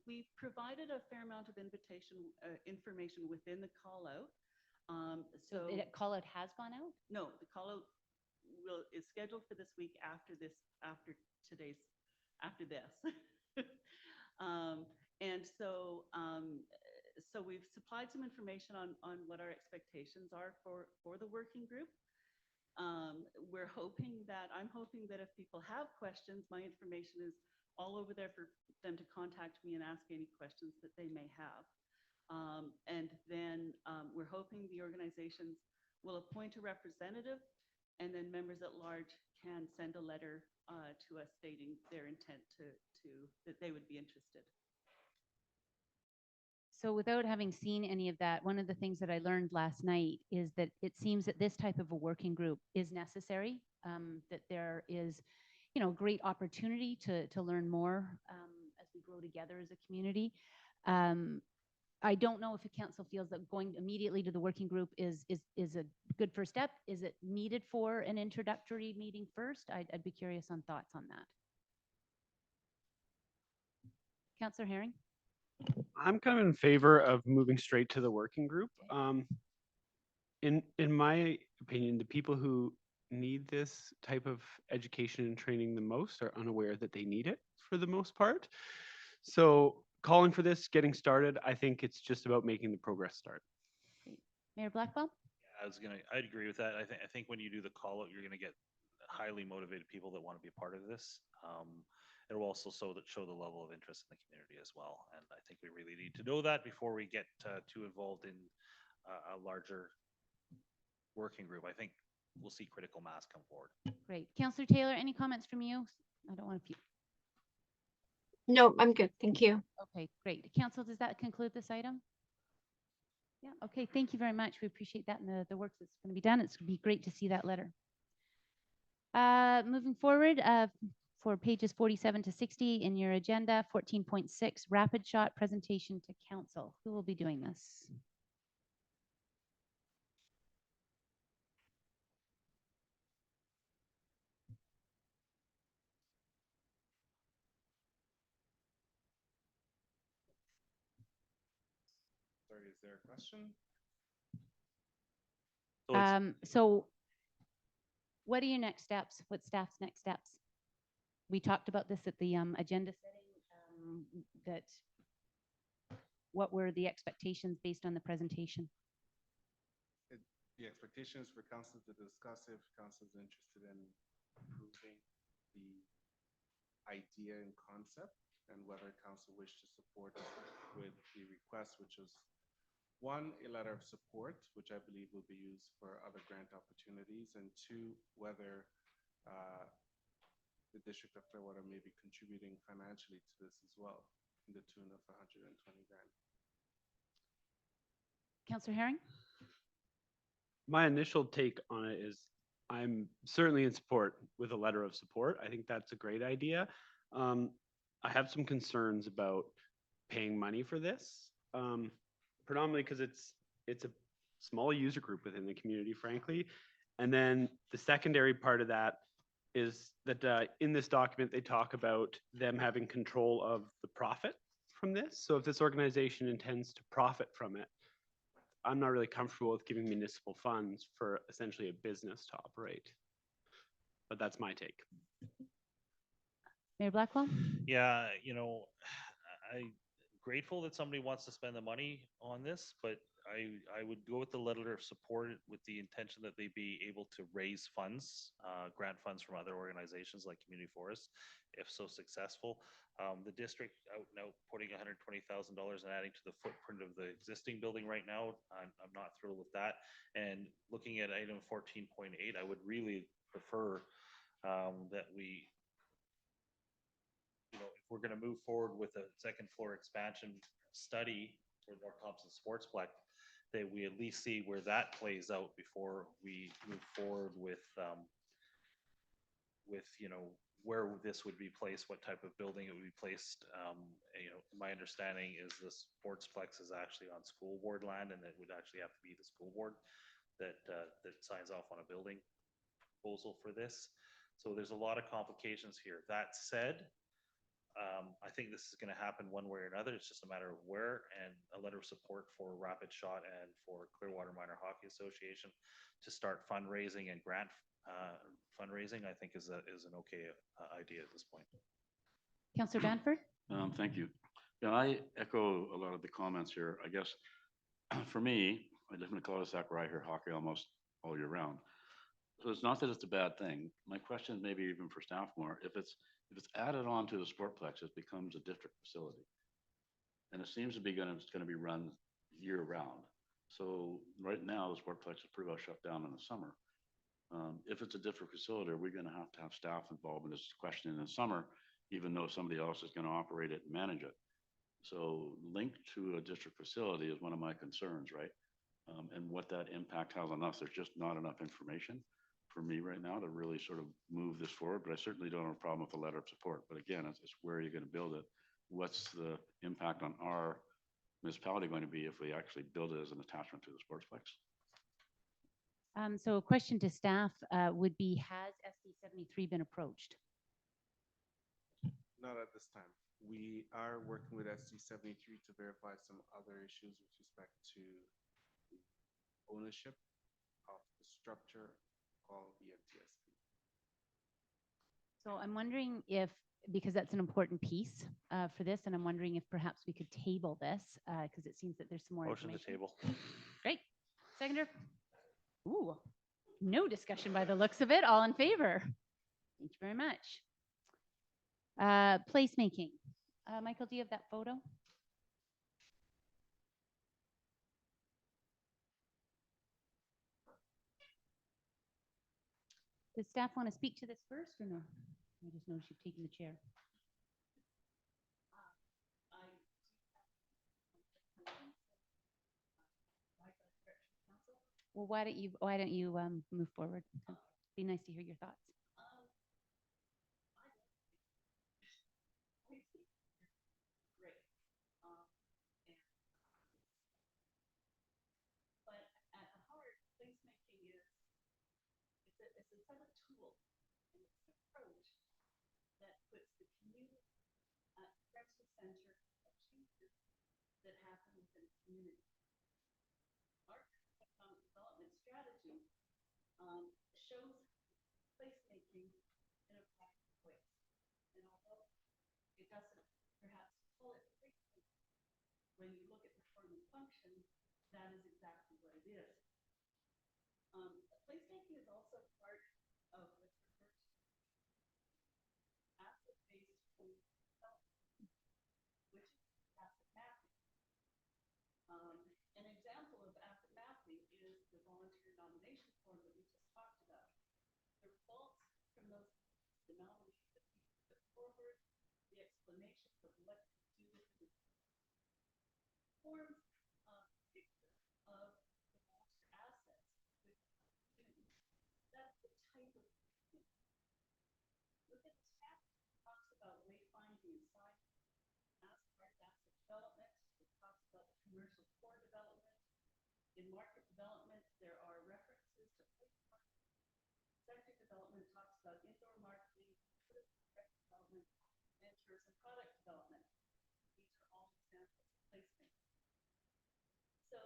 We've provided a fair amount of information within the call out. So the call out has gone out? No, the call out is scheduled for this week after this. And so so we've supplied some information on what our expectations are for the working group. I'm hoping that if people have questions, my information is all over there for them to contact me and ask any questions that they may have. And then we're hoping the organizations will appoint a representative, and then members at large can send a letter to us stating their intent that they would be interested. So without having seen any of that, one of the things that I learned last night is that it seems that this type of a working group is necessary, that there is, you know, great opportunity to learn more as we grow together as a community. I don't know if the council feels that going immediately to the working group is a good first step. Is it needed for an introductory meeting first? I'd be curious on thoughts on that. Councillor Herring? I'm kind of in favor of moving straight to the working group. In my opinion, the people who need this type of education and training the most are unaware that they need it for the most part. So calling for this, getting started, I think it's just about making the progress start. Mayor Blackwell? I'd agree with that. I think when you do the call out, you're gonna get highly motivated people that want to be a part of this. It will also show the level of interest in the community as well. And I think we really need to know that before we get too involved in a larger working group. I think we'll see critical mass come forward. Great. Councillor Taylor, any comments from you? I don't want to. No, I'm good. Thank you. Okay, great. Council, does that conclude this item? Yeah, okay, thank you very much. We appreciate that and the work that's going to be done. It's going to be great to see that letter. Moving forward, for pages 47 to 60 in your agenda, 14.6, rapid shot presentation to council. Who will be doing this? Sorry, is there a question? So what are your next steps? What staff's next steps? We talked about this at the agenda setting, that what were the expectations based on the presentation? The expectations for council to discuss if council is interested in improving the idea and concept, and whether council wish to support with the request, which is one, a letter of support, which I believe will be used for other grant opportunities, and two, whether the District of Clearwater may be contributing financially to this as well, in the tune of 120 grand. Councillor Herring? My initial take on it is I'm certainly in support with a letter of support. I think that's a great idea. I have some concerns about paying money for this, predominantly because it's a small user group within the community, frankly. And then the secondary part of that is that in this document, they talk about them having control of the profit from this. So if this organization intends to profit from it, I'm not really comfortable with giving municipal funds for essentially a business to operate. But that's my take. Mayor Blackwell? Yeah, you know, I'm grateful that somebody wants to spend the money on this, but I would go with the letter of support with the intention that they be able to raise funds, grant funds from other organizations like Community Forests, if so successful. The district out and out putting $120,000 and adding to the footprint of the existing building right now, I'm not thrilled with that. And looking at item 14.8, I would really prefer that we, you know, if we're going to move forward with a second floor expansion study for North Thompson Sportsplex, that we at least see where that plays out before we move forward with you know, where this would be placed, what type of building it would be placed. You know, my understanding is the Sportsplex is actually on school board land, and it would actually have to be the school board that that signs off on a building proposal for this. So there's a lot of complications here. That said, I think this is going to happen one way or another. It's just a matter of where, and a letter of support for Rapid Shot and for Clearwater Minor Hockey Association to start fundraising and grant fundraising, I think is an okay idea at this point. Councillor Danford? Thank you. Yeah, I echo a lot of the comments here. I guess for me, I live in a cul-de-sac where I hear hockey almost all year round. So it's not that it's a bad thing. My question, maybe even for staff more, if it's added on to the Sportplex, it becomes a district facility. And it seems to be it's going to be run year round. So right now, the Sportplex is pretty well shut down in the summer. If it's a district facility, are we going to have staff involved in this question in the summer, even though somebody else is going to operate it and manage it? So linked to a district facility is one of my concerns, right? And what that impact has on us, there's just not enough information for me right now to really sort of move this forward, but I certainly don't have a problem with the letter of support. But again, it's where you're going to build it. What's the impact on our municipality going to be if we actually build it as an attachment to the sportsplex? So a question to staff would be, has SD 73 been approached? Not at this time. We are working with ST73 to verify some other issues with respect to the ownership of the structure called the MTSP. So I'm wondering if, because that's an important piece for this, and I'm wondering if perhaps we could table this because it seems that there's some more Motion to information. table. Great. Seconder? Ooh, no discussion by the looks of it. All in favor? Thank you very much. Placemaking. Michael, do you have that photo? Does staff want to speak to this first or no? I just noticed you've taken the chair. Well, why don't you move forward? It'd be nice to hear your thoughts. But at the heart, placemaking is it's a set of tools and it's an approach that puts the community at the center of changes that happen within the community. Our economic development strategy shows placemaking in a practical way. And although it doesn't perhaps call it placemaking, when you look at the form and function, that is exactly what it is. Placemaking is also part of what's referred to asset-based development, which is asset mapping. An example of asset mapping is the volunteer nomination form that we just talked about. The results from those, the nominees that we put forward, the explanations of what to do with the forms of the volunteer assets. That's the type of thing. Look at the staff talks about wayfinding and science as part of asset development. It talks about the commercial core development. In market development, there are references to place market. Sector development talks about indoor marketing, development, and tourism product development. These are all examples of placemaking. So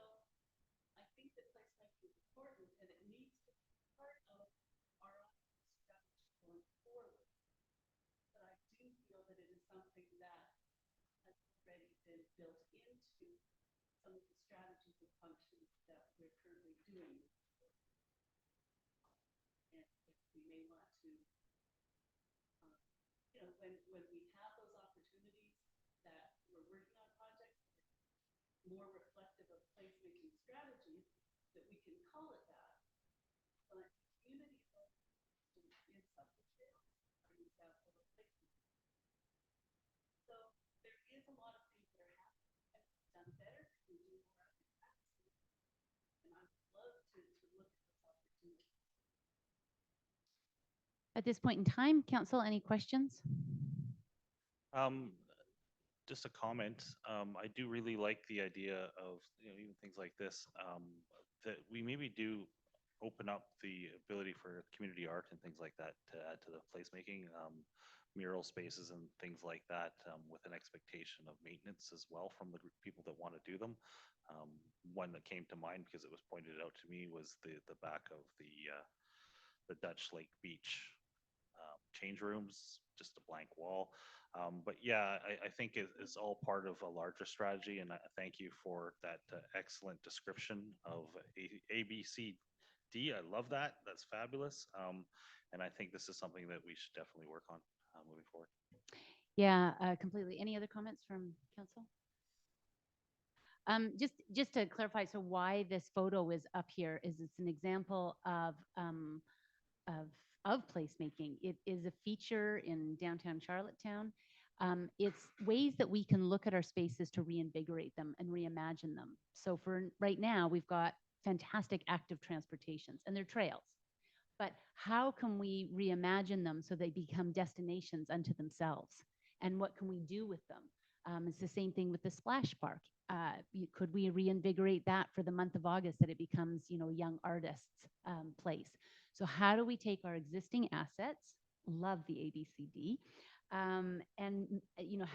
I think that placemaking is important and it needs to be part of our strategy going forward. But I do feel that it is something that has already been built into some of the strategies and functions that we're currently doing. And we may want to, when we have those opportunities that we're working on projects more reflective of placemaking strategies, that we can call it that. But community in subject are an example of placemaking. So there is a lot of things that are happening and done better. We do more of it. And I'd love to look at those opportunities. At this point in time, council, any questions? Just a comment. I do really like the idea of, even things like this, that we maybe do open up the ability for community art and things like that to add to the placemaking, mural spaces and things like that, with an expectation of maintenance as well from the people that want to do them. One that came to mind because it was pointed out to me was the back of the Dutch Lake Beach change rooms, just a blank wall. But yeah, I think it's all part of a larger strategy, and I thank you for that excellent description of ABCD. I love that. That's fabulous. And I think this is something that we should definitely work on moving forward. Yeah, completely. Any other comments from council? Just to clarify, so why this photo is up here is it's an example of placemaking. It is a feature in downtown Charlottetown. It's ways that we can look at our spaces to reinvigorate them and reimagine them. So for right now, we've got fantastic active transportations and they're trails. But how can we reimagine them so they become destinations unto themselves? And what can we do with them? It's the same thing with the splash park. Could we reinvigorate that for the month of August that it becomes, young artists place? So how do we take our existing assets, love the ABCD, and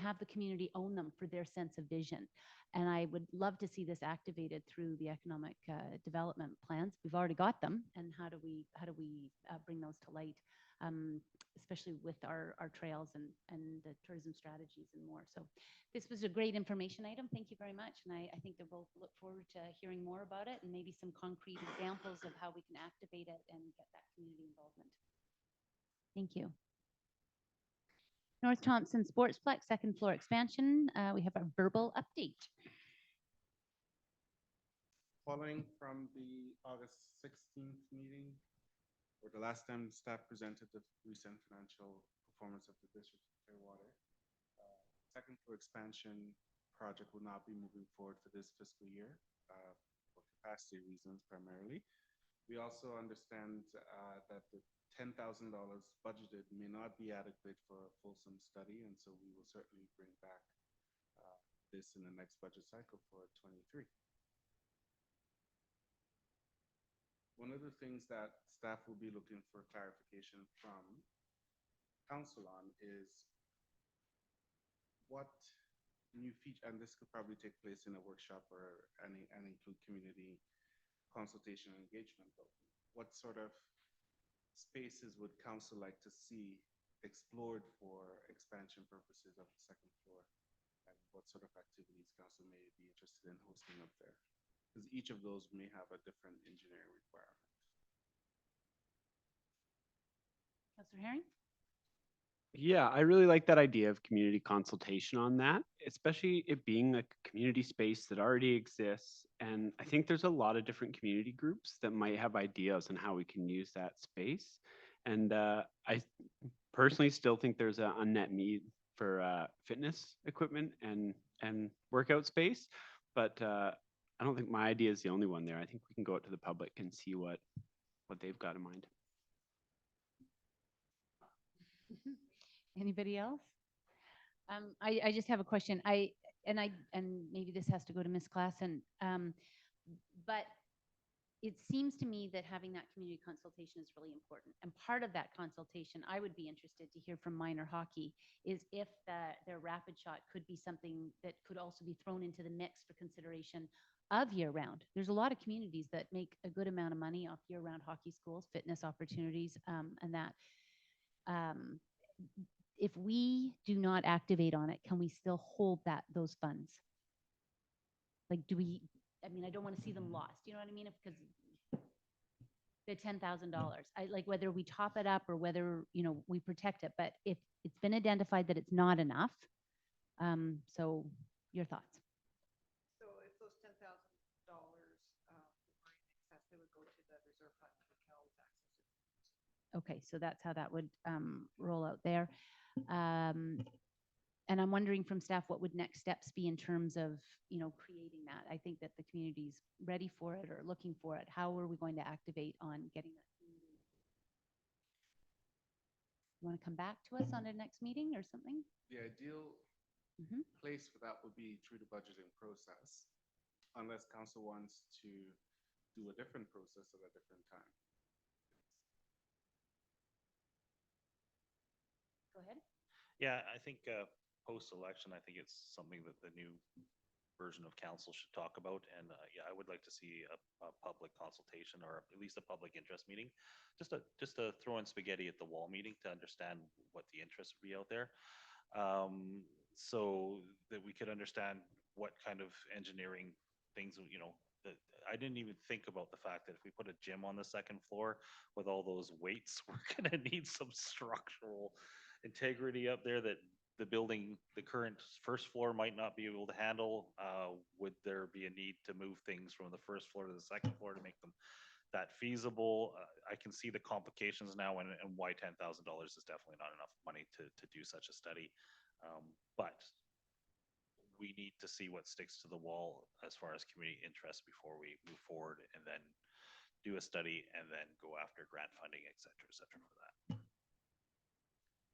have the community own them for their sense of vision? And I would love to see this activated through the economic development plans. We've already got them, and how do we bring those to light, especially with our trails and the tourism strategies and more. So this was a great information item. Thank you very much, and I think that we'll look forward to hearing more about it and maybe some concrete examples of how we can activate it and get that community involvement. Thank you. North Thompson Sportsplex, second floor expansion. We have a verbal update. Following from the August 16th meeting, or the last time staff presented the recent financial performance of the district of Clearwater, second floor expansion project will not be moving forward for this fiscal year for capacity reasons primarily. We also understand that the $10,000 budgeted may not be adequate for a fulsome study, and so we will certainly bring back this in the next budget cycle for 23. One of the things that staff will be looking for clarification from council on is what new feature, and this could probably take place in a workshop or and include community consultation and engagement, but what sort of spaces would council like to see explored for expansion purposes of the second floor, and what sort of activities council may be interested in hosting up there? Because each of those may have a different engineering requirement. Councillor Herring? Yeah, I really like that idea of community consultation on that, especially it being a community space that already exists. And I think there's a lot of different community groups that might have ideas on how we can use that space. And I personally still think there's an unmet need for fitness equipment and workout space, but I don't think my idea is the only one there. I think we can go out to the public and see what they've got in mind. Anybody else? I just have a question. And maybe this has to go to Ms. Klassen, but it seems to me that having that community consultation is really important. And part of that consultation, I would be interested to hear from minor hockey, is if their rapid shot could be something that could also be thrown into the mix for consideration of year round. There's a lot of communities that make a good amount of money off year round hockey schools, fitness opportunities, and that. If we do not activate on it, can we still hold those funds? Like, do we, I mean, I don't want to see them lost. You know what I mean? Because they're $10,000. I like whether we top it up or whether, we protect it. But if it's been identified that it's not enough, so your thoughts? So if those $10,000 were in excess, they would go to the reserve fund for Cal's access. Okay, so that's how that would roll out there. And I'm wondering from staff, what would next steps be in terms of, creating that? I think that the community's ready for it or looking for it. How are we going to activate on getting that community? You want to come back to us on the next meeting or something? The ideal place for that would be through the budgeting process, unless council wants to do a different process at a different time. Go ahead. Yeah, I think post-election, I think it's something that the new version of council should talk about. And yeah, I would like to see a public consultation or at least a public interest meeting, just to throw in spaghetti at the wall meeting to understand what the interest would be out there, so that we could understand what kind of engineering things, that I didn't even think about the fact that if we put a gym on the second floor with all those weights, we're gonna need some structural integrity up there that the current first floor might not be able to handle. Would there be a need to move things from the first floor to the second floor to make them that feasible? I can see the complications now and why $10,000 is definitely not enough money to do such a study. But we need to see what sticks to the wall as far as community interest before we move forward and then do a study and then go after grant funding, et cetera, for that.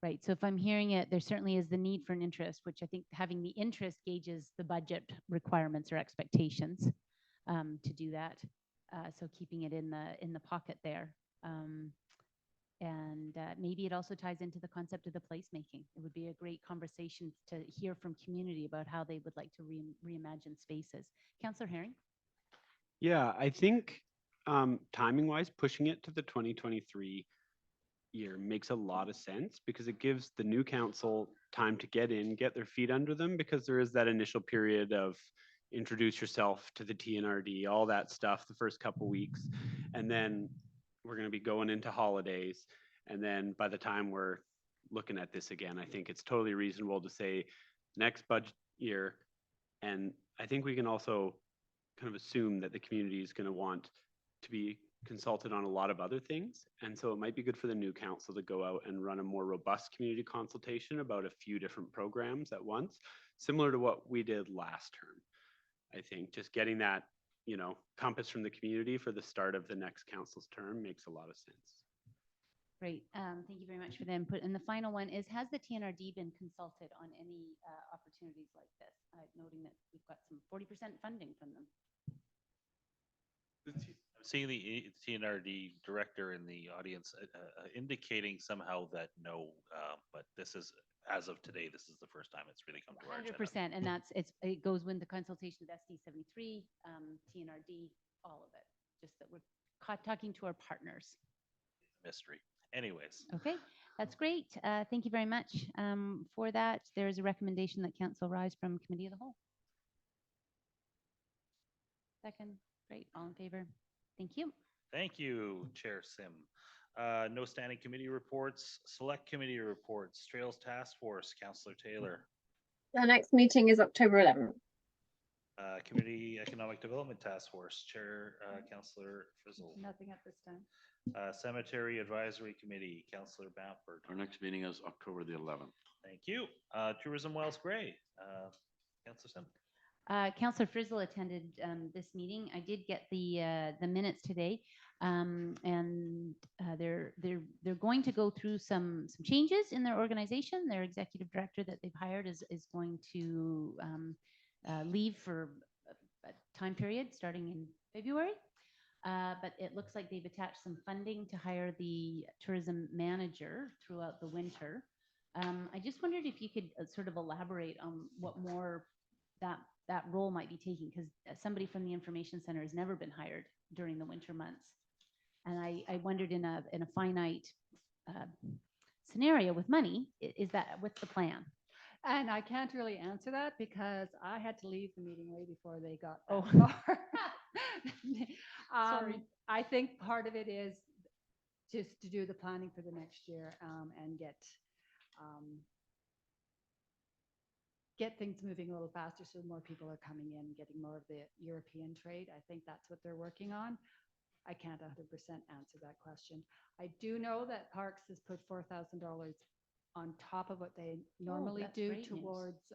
Right. So if I'm hearing it, there certainly is the need for an interest, which I think having the interest gauges the budget requirements or expectations to do that. So keeping it in the pocket there. And maybe it also ties into the concept of the placemaking. It would be a great conversation to hear from community about how they would like to reimagine spaces. Councillor Herring? Yeah, I think timing wise, pushing it to the 2023 year makes a lot of sense because it gives the new council time to get in, get their feet under them, because there is that initial period of introduce yourself to the TNRD, all that stuff the first couple weeks. And then we're going to be going into holidays. And then by the time we're looking at this again, I think it's totally reasonable to say next budget year. And I think we can also kind of assume that the community is going to want to be consulted on a lot of other things. And so it might be good for the new council to go out and run a more robust community consultation about a few different programs at once, similar to what we did last term. I think just getting that, you know, compass from the community for the start of the next council's term makes a lot of sense. Great. Thank you very much for the input. And the final one is, has the TNRD been consulted on any opportunities like this? Noting that we've got some 40% funding from them. I'm seeing the TNRD director in the audience indicating somehow that no, but this is, as of today, this is the first time it's really come to our agenda. 100%, and it goes with the consultation of SD 73, TNRD, all of it. Just that we're talking to our partners. Mystery. Anyways. Okay, that's great. Thank you very much for that. There is a recommendation that council rise from committee of the whole. Second, great, all in favor. Thank you. Thank you, Chair Sim. No standing committee reports, select committee reports, Trails Task Force, Councillor Taylor. The next meeting is October 11th. Community Economic Development Task Force, Chair Councillor Frizzle. Nothing at this time. Cemetery Advisory Committee, Councillor Bamford. Our next meeting is October the 11th. Thank you. Tourism Wells Gray, Councillor Sim. Councillor Frizzle attended this meeting. I did get the minutes today, and they're going to go through some changes in their organization. Their executive director that they've hired is going to leave for a time period starting in February. But it looks like they've attached some funding to hire the tourism manager throughout the winter. I just wondered if you could sort of elaborate on what more that role might be taking, because somebody from the information center has never been hired during the winter months. And I wondered in a finite scenario with money, is that what's the plan? And I can't really answer that because I had to leave the meeting way before they got that Oh. far. Sorry. I think part of it is just to do the planning for the next year and get things moving a little faster so more people are coming in, getting more of the European trade. I think that's what they're working on. I can't 100% answer that question. I do know that Parks has put $4,000 on top of what they normally that's do great news. towards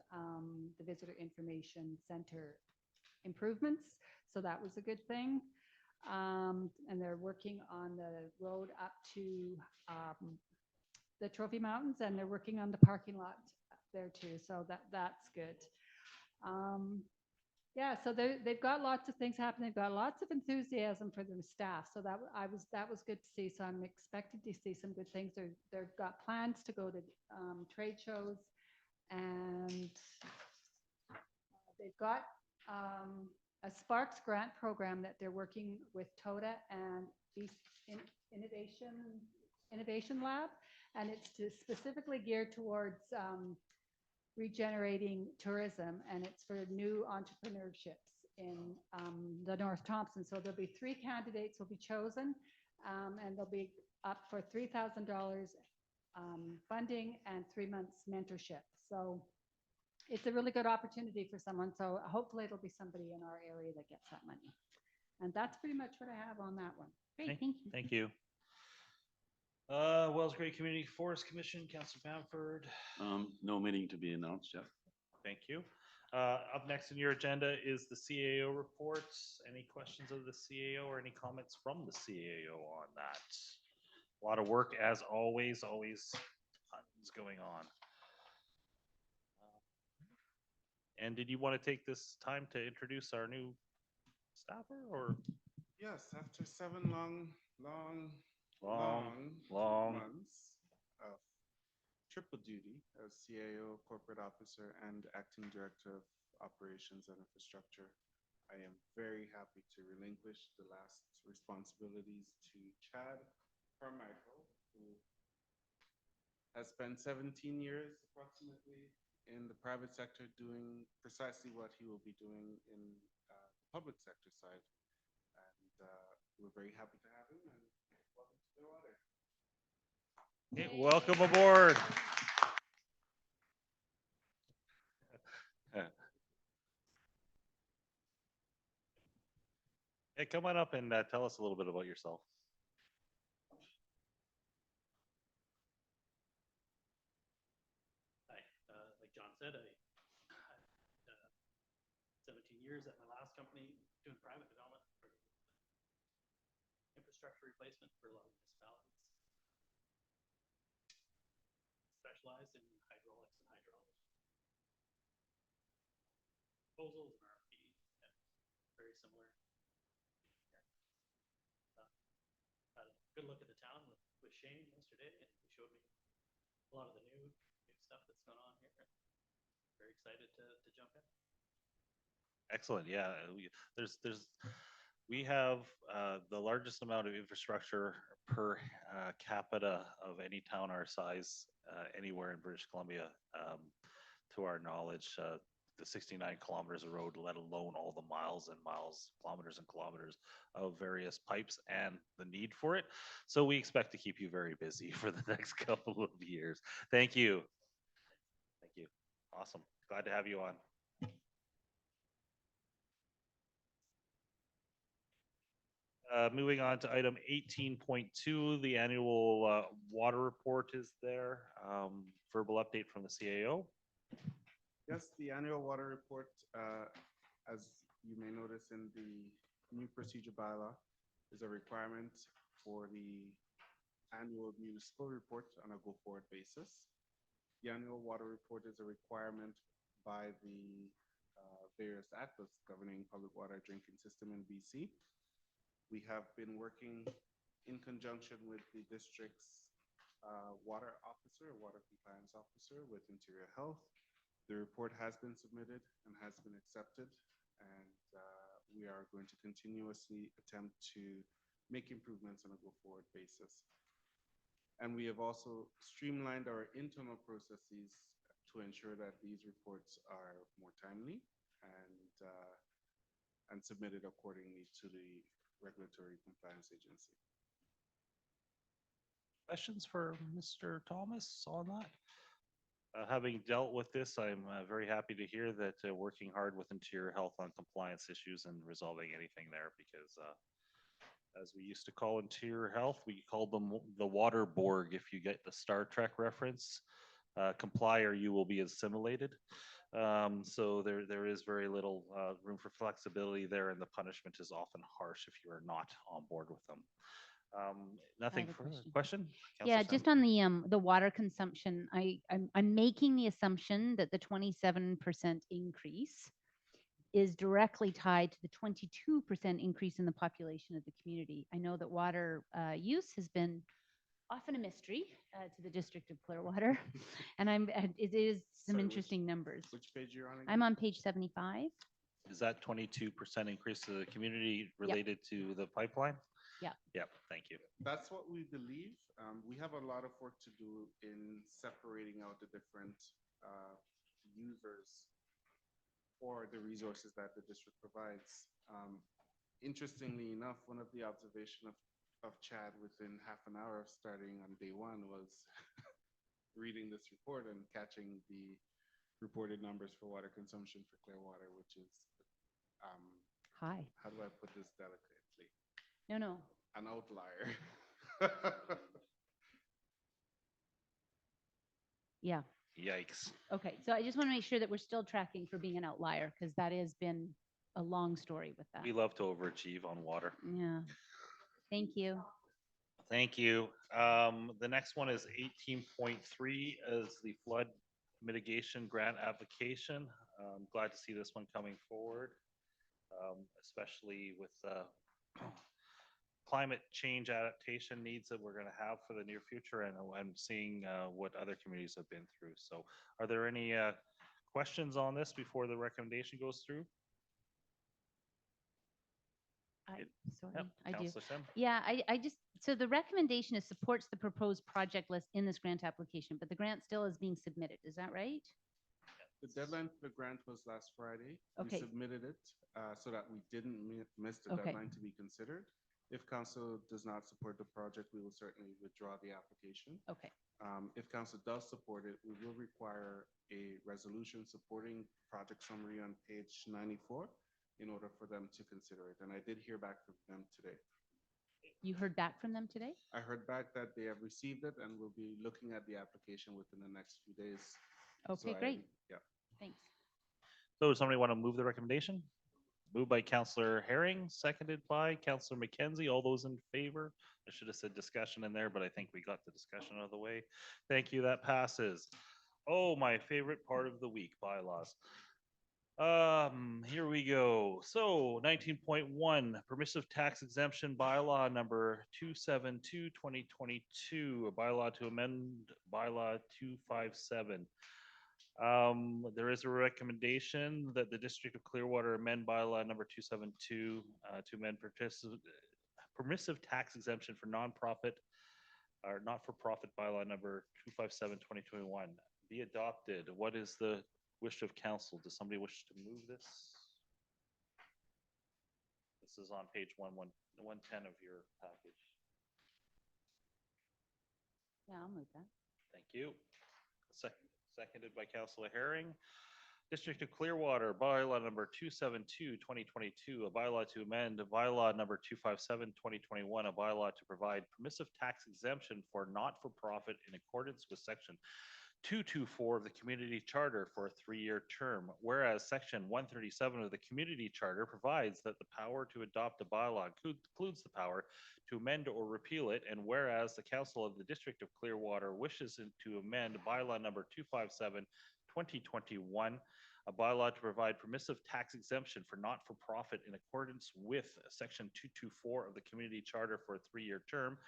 the Visitor Information Center improvements. So that was a good thing. And they're working on the road up to the Trophy Mountains, and they're working on the parking lot there too. So that's good. Yeah, so they've got lots of things happening. They've got lots of enthusiasm for their staff. So that was good to see. So I'm expected to see some good things. They've got plans to go to trade shows, and they've got a Sparks grant program that they're working with TODA and East Innovation Lab, and it's specifically geared towards regenerating tourism, and it's for new entrepreneurships in the North Thompson. So there'll be 3 candidates will be chosen, and they'll be up for $3,000 funding and 3 months mentorship. So it's a really good opportunity for someone. So hopefully it'll be somebody in our area that gets that money. And that's pretty much what I have on that one. Great, thank you. Thank you. Wells Grade Community Forest Commission, Councilor Bamford. No meeting to be announced yet. Thank you. Up next in your agenda is the CAO reports. Any questions of the CAO or any comments from the CAO on that? A lot of work as always tons going on. And did you want to take this time to introduce our new staffer or? Yes, after 7 long Long. months of triple duty as CAO, corporate officer, and acting director of operations and infrastructure, I am very happy to relinquish the last responsibilities to Chad Carmichael, who has spent 17 years approximately in the private sector doing precisely what he will be doing in the public sector side. And we're very happy to have him, and welcome to Clearwater. Hey, welcome aboard. Hey, come on up and tell us a little bit about yourself. Hi, like John said, I had 17 years at my last company doing private development for infrastructure replacement for a lot of municipalities. Specialized in hydraulics and hydrology. Proposals and RFPs, and very similar. Had a good look at the town with Shane yesterday, and he showed me a lot of the new stuff that's going on here. Very excited to jump in. Excellent. Yeah, we have the largest amount of infrastructure per capita of any town our size anywhere in British Columbia, to our knowledge. The 69 kilometers of road, let alone all the miles and miles, kilometers and kilometers of various pipes and the need for it. So we expect to keep you very busy for the next couple of years. Thank you. Thank you. Awesome. Glad to have you on. Moving on to item 18.2, the annual water report is there. Verbal update from the CAO. Yes, the annual water report, as you may notice in the new procedure bylaw, is a requirement for the annual municipal report on a go-forward basis. The annual water report is a requirement by the various acts governing public water drinking system in BC. We have been working in conjunction with the district's water officer, water compliance officer with Interior Health. The report has been submitted and has been accepted, and we are going to continuously attempt to make improvements on a go-forward basis. And we have also streamlined our internal processes to ensure that these reports are more timely and submitted accordingly to the regulatory compliance agency. Questions for Mr. Thomas on that? Having dealt with this, I'm very happy to hear that working hard with Interior Health on compliance issues and resolving anything there, because as we used to call Interior Health, we called them the water Borg. If you get the Star Trek reference, comply or you will be assimilated. So there is very little room for flexibility there, and the punishment is often harsh if you are not on board with them. Nothing a for question. question? Yeah, Councillor just on the water consumption, I'm making the assumption that the 27% increase is directly tied to the 22% increase in the population of the community. I know that water use has been often a mystery to the District of Clearwater, and it is some Sorry, interesting numbers. Which page you're on again? I'm on page 75. Is that 22% increase to the community related to the pipeline? Yeah. Yeah, thank you. That's what we believe. We have a lot of work to do in separating out the different users for the resources that the district provides. Interestingly enough, one of the observations of Chad within half an hour of starting on day one was reading this report and catching the reported numbers for water consumption for Clearwater, which is, Hi. how do I put this delicately? No. An outlier. Yeah. Yikes. Okay. So I just want to make sure that we're still tracking for being an outlier because that has been a long story with that. We love to overachieve on water. Yeah. Thank you. Thank you. The next one is 18.3 is the flood mitigation grant application. Glad to see this one coming forward, especially with climate change adaptation needs that we're going to have for the near future, and I'm seeing what other communities have been through. So are there any questions on this before the recommendation goes through? Sorry, Yep, I do. Councillor Sim. Yeah, I just, so the recommendation is supports the proposed project list in this grant application, but the grant still is being submitted. Is that right? The deadline for the grant was last Friday. Okay. We submitted it so that we didn't miss the Okay. deadline to be considered. If council does not support the project, we will certainly withdraw the application. Okay. If council does support it, we will require a resolution supporting project summary on page 94 in order for them to consider it. And I did hear back from them today. You heard back from them today? I heard back that they have received it and will be looking at the application within the next few days. Okay, great. Yeah. Thanks. So does somebody want to move the recommendation? Moved by Councillor Herring, seconded by Councillor McKenzie. All those in favor? I should have said discussion in there, but I think we got the discussion out of the way. Thank you, that passes. Oh, my favorite part of the week, bylaws. Here we go. So 19.1, permissive tax exemption bylaw number 272, 2022, a bylaw to amend bylaw 257. There is a recommendation that the District of Clearwater amend bylaw number 272 to amend permissive tax exemption for nonprofit or not-for-profit bylaw number 257, 2021 be adopted. What is the wish of council? Does somebody wish to move this? This is on page 110 of your package. Yeah, I'll move that. Thank you. Seconded by Councillor Herring. District of Clearwater, bylaw number 272, 2022, a bylaw to amend bylaw number 257, 2021, a bylaw to provide permissive tax exemption for not-for-profit in accordance with section 224 of the Community Charter for a 3-year term, whereas section 137 of the Community Charter provides that the power to adopt a bylaw includes the power to amend or repeal it, and whereas the Council of the District of Clearwater wishes to amend bylaw number 257, 2021, a bylaw to provide permissive tax exemption for not-for-profit in accordance with section 224 of the Community Charter for a 3-year term.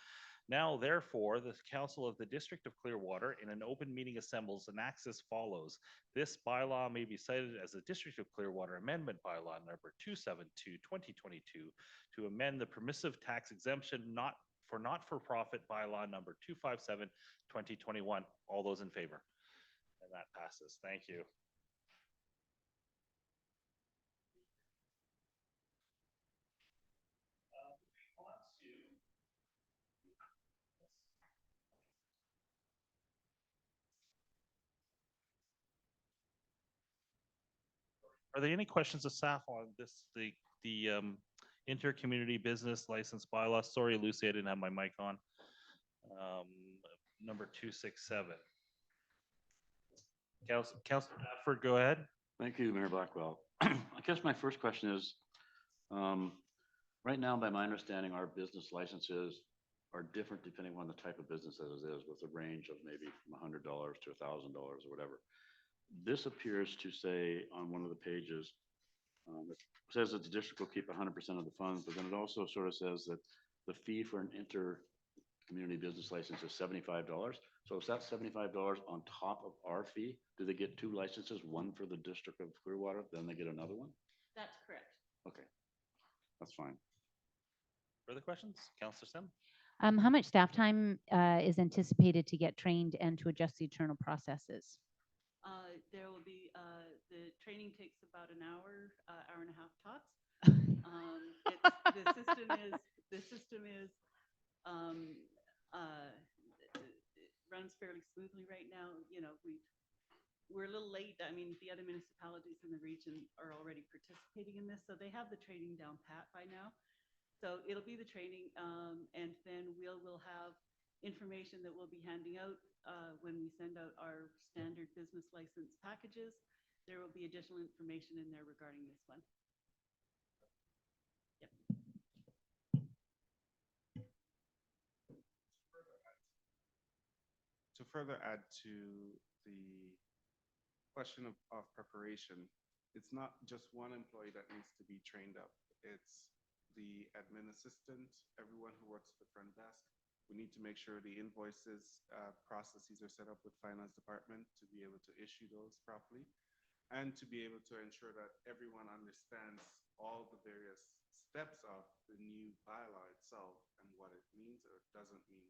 Now, therefore, the Council of the District of Clearwater in an open meeting assembles and acts as follows. This bylaw may be cited as the District of Clearwater Amendment Bylaw number 272, 2022 to amend the permissive tax exemption not-for-profit bylaw number 257, 2021. All those in favor? And that passes. Thank you. Are there any questions of staff on this, the inter-community business license bylaw? Sorry, Lucy, I didn't have my mic on. Number 267. Councilor Bradford, go ahead. Thank you, Mayor Blackwell. I guess my first question is, right now, by my understanding, our business licenses are different depending on the type of business that it is, with a range of maybe from $100 to $1,000 or whatever. This appears to say on one of the pages, it says that the district will keep 100% of the funds, but then it also sort of says that the fee for an inter-community business license is $75. So is that $75 on top of our fee? Do they get 2 licenses, one for the District of Clearwater, then they get another one? That's correct. Okay, that's fine. Further questions? Councilor Sim? How much staff time is anticipated to get trained and to adjust the internal processes? There will be, the training takes about an hour, hour and a half tops. The system runs fairly smoothly right now. You know, we're a little late. I mean, the other municipalities in the region are already participating in this, so they have the training down pat by now. So it'll be the training, and then we'll have information that we'll be handing out when we send out our standard business license packages. There will be additional information in there regarding this one. Yep. To further add to the question of preparation, it's not just one employee that needs to be trained up. It's the admin assistant, everyone who works at the front desk. We need to make sure the invoices, processes are set up with finance department to be able to issue those properly, and to be able to ensure that everyone understands all the various steps of the new bylaw itself and what it means or doesn't mean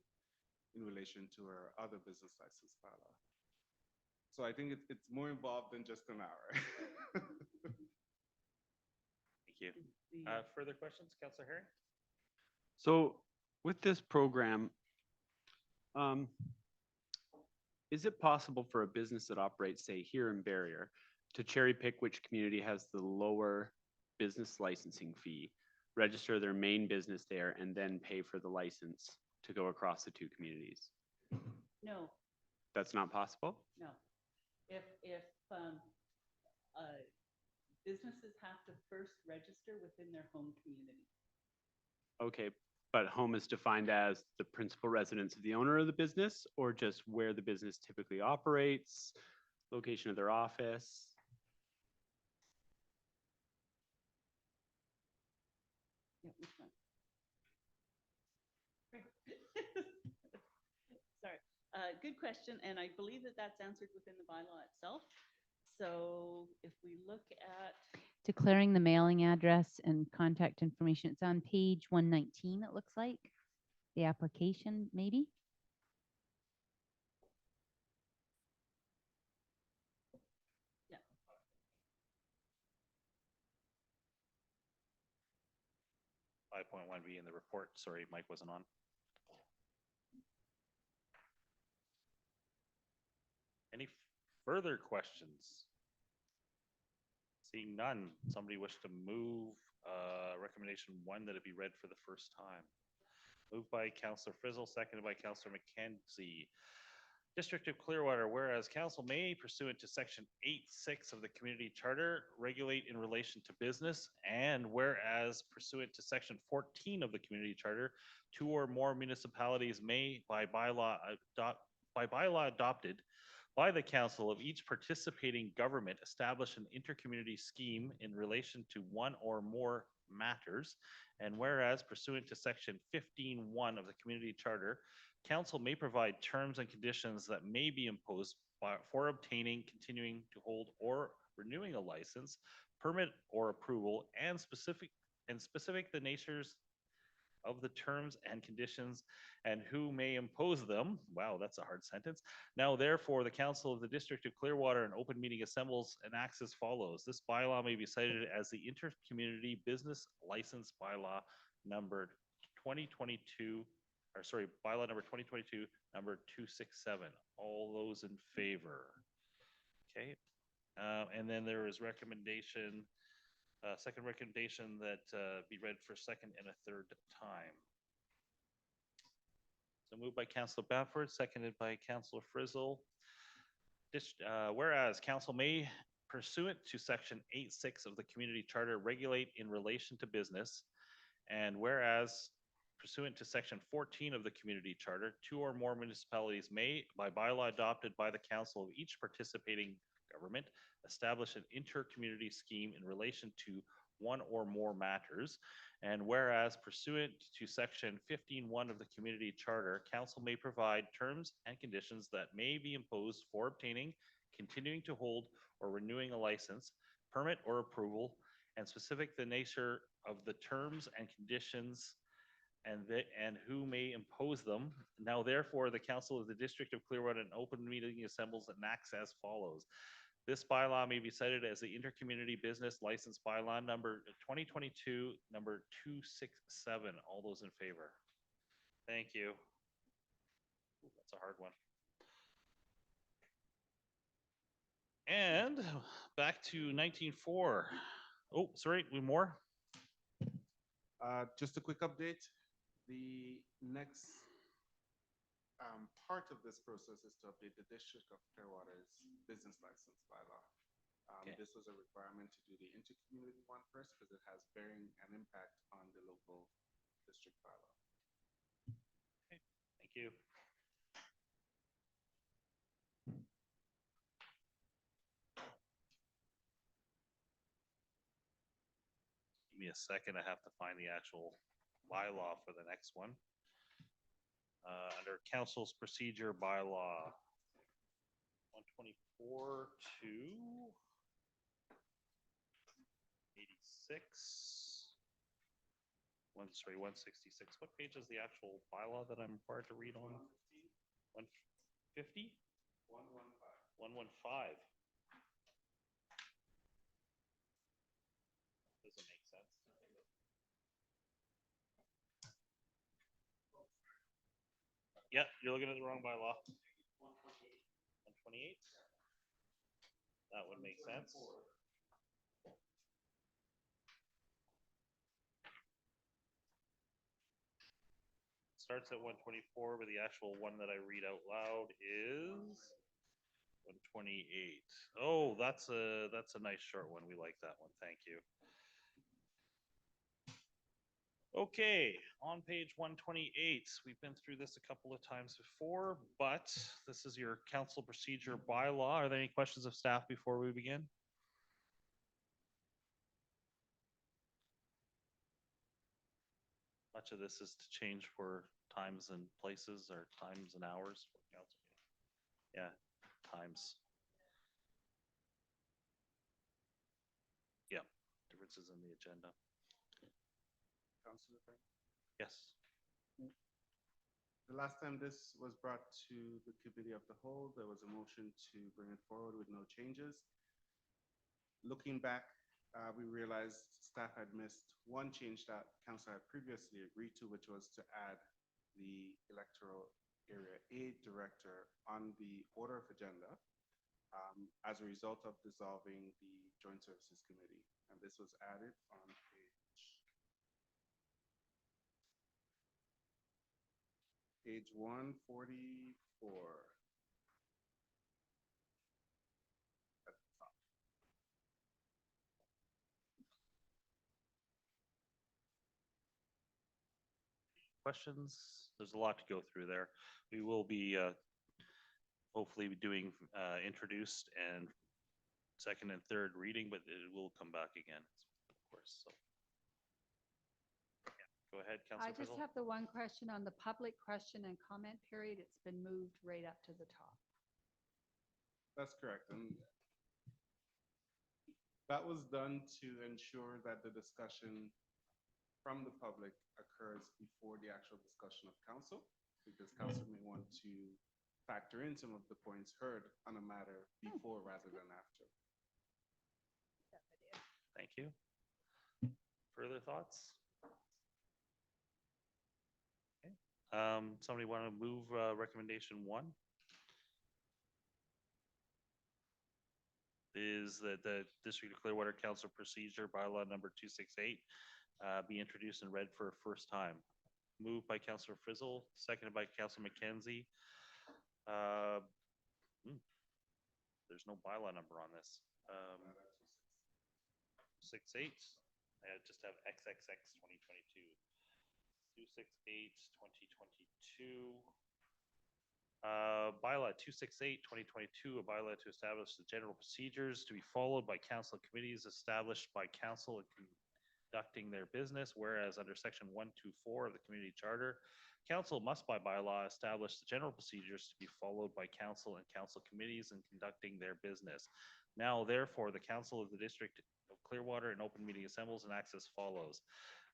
in relation to our other business license bylaw. So I think it's more involved than just an hour. Thank you. Further questions, Councillor Herring? So with this program, is it possible for a business that operates, say, here in Barrier, to cherry pick which community has the lower business licensing fee, register their main business there, and then pay for the license to go across the two communities? No, That's not possible? no. If businesses have to first register within their home community. Okay, but home is defined as the principal residence of the owner of the business, or just where the business typically operates, location of their office? Yeah, which one? Sorry, good question, and I believe that that's answered within the bylaw itself. So if we look at, Declaring the mailing address and contact information. It's on page 119, it looks like. The application, maybe? yeah, 5.1B in the report. Sorry, Mike wasn't on. Any further questions? Seeing none, somebody wish to move recommendation 1 that it be read for the first time. Moved by Councillor Frizzle, seconded by Councillor McKenzie. District of Clearwater, whereas council may, pursuant to section 8.6 of the community charter, regulate in relation to business, and whereas pursuant to section 14 of the community charter, 2 or more municipalities may, by bylaw adopted by the council of each participating government, establish an intercommunity scheme in relation to one or more matters, and whereas pursuant to section 15.1 of the community charter, council may provide terms and conditions that may be imposed for obtaining, continuing to hold, or renewing a license, permit, or approval, and specific the natures of the terms and conditions and who may impose them. Wow, that's a hard sentence. Now, therefore, the Council of the District of Clearwater in open meeting assembles and acts as follows. This bylaw may be cited as the Intercommunity Business License Bylaw number 2022, or sorry, bylaw number 2022, number 267. All those in favor? Okay. And then there is recommendation, second recommendation that be read for second and a third time. So moved by Councillor Bafford, seconded by Councillor Frizzle. Whereas council may, pursuant to section 8.6 of the community charter, regulate in relation to business, and whereas pursuant to section 14 of the community charter, 2 or more municipalities may, by bylaw adopted by the council of each participating government, establish an intercommunity scheme in relation to one or more matters, and whereas pursuant to section 15.1 of the community charter, council may provide terms and conditions that may be imposed for obtaining, continuing to hold, or renewing a license, permit, or approval, and specific the nature of the terms and conditions and who may impose them. Now, therefore, the Council of the District of Clearwater in open meeting assembles and acts as follows. This bylaw may be cited as the Intercommunity Business License Bylaw number 2022, number 267. All those in favor? Thank you. Ooh, that's a hard one. And back to 19.4. Oh, sorry, we more? Just a quick update. The next And part of this process is to update the District of Clearwater's business license bylaw. Okay. This was a requirement to do the intercommunity one first because it has bearing and impact on the local district bylaw. Thank you. Give me a second. I have to find the actual bylaw for the next one. Under council's procedure bylaw, 124 to 86. 166. What page is the actual bylaw that I'm required to read on? 150? 115. Doesn't make sense. Yeah, you're looking at the wrong bylaw. 128. That would make sense. Starts at 124, but the actual one that I read out loud is 128. Oh, that's a nice short one. We like that one. Thank you. Okay, on page 128, we've been through this a couple of times before, but this is your council procedure bylaw. Are there any questions of staff before we begin? Much of this is to change for times and places or times and hours for council meeting. Yeah, times. Yeah, differences in the agenda. Councilor Frank? Yes. The last time this was brought to the committee of the whole, there was a motion to bring it forward with no changes. Looking back, we realized staff had missed one change that council had previously agreed to, which was to add the electoral area aid director on the order of agenda as a result of dissolving the joint services committee. And this was added on page 144. At the top. Questions? There's a lot to go through there. We will be hopefully doing introduced and second and third reading, but it will come back again, of course. So, yeah. Go ahead, I Councilor just Frizzle. have the one question on the public question and comment period. It's been moved right up to the top. That's correct. And that was done to ensure that the discussion from the public occurs before the actual discussion of council, because council may want to factor in some of the points heard on a matter before rather than after. Thank you. Further thoughts? Okay. Somebody want to move recommendation 1? Is that the District of Clearwater Council Procedure Bylaw number 268 be introduced and read for a first time. Moved by Councilor Frizzle, seconded by Councilor McKenzie. There's no bylaw number on this. 68. I just have XXX 2022. 268 2022. Bylaw 268 2022, a bylaw to establish the general procedures to be followed by council committees established by council in conducting their business, whereas under section 124 of the community charter, council must by bylaw establish the general procedures to be followed by council and council committees in conducting their business. Now, therefore, the council of the District of Clearwater in open meeting assembles and acts as follows.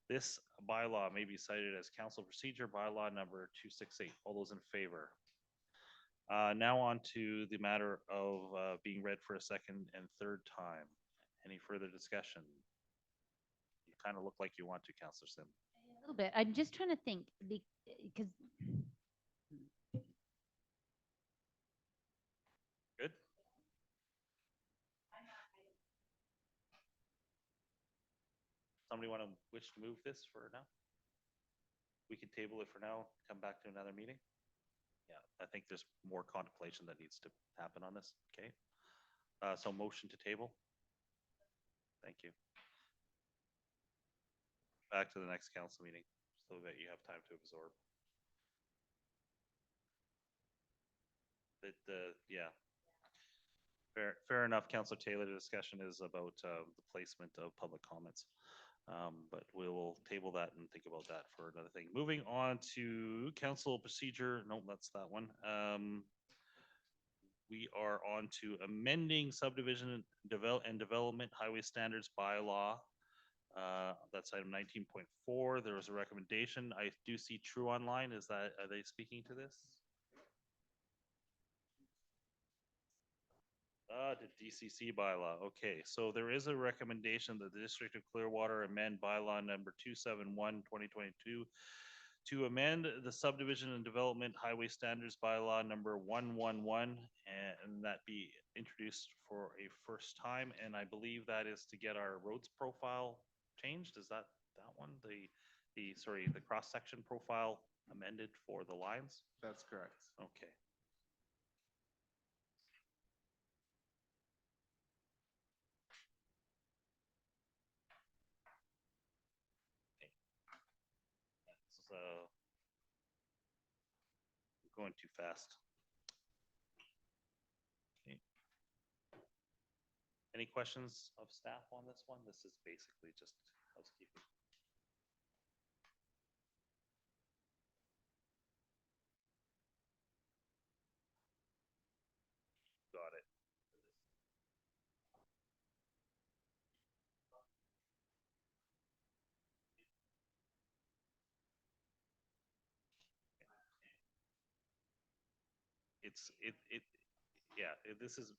This bylaw may be cited as council procedure bylaw number 268. All those in favor? Now on to the matter of being read for a second and third time. Any further discussion? You kind of look like you want to, Councillor Sim. A little bit. I'm just trying to think because Good. Somebody want to wish to move this for now? We can table it for now, come back to another meeting. Yeah, I think there's more contemplation that needs to happen on this. Okay. So motion to table. Thank you. Back to the next council meeting so that you have time to absorb. Yeah. Fair enough, Councillor Taylor. The discussion is about the placement of public comments. But we will table that and think about that for another thing. Moving on to council procedure. No, that's that one. We are on to amending subdivision and development highway standards bylaw. That's item 19.4. There was a recommendation. I do see True online. Are they speaking to this? The DCC bylaw. Okay, so there is a recommendation that the District of Clearwater amend bylaw number 271, 2022 to amend the subdivision and development highway standards bylaw number 111 and that be introduced for a first time. And I believe that is to get our roads profile changed. Is that one? The cross-section profile amended for the lines? That's correct. Okay. Going too fast. Okay. Any questions of staff on this one? This is basically just housekeeping. Got it.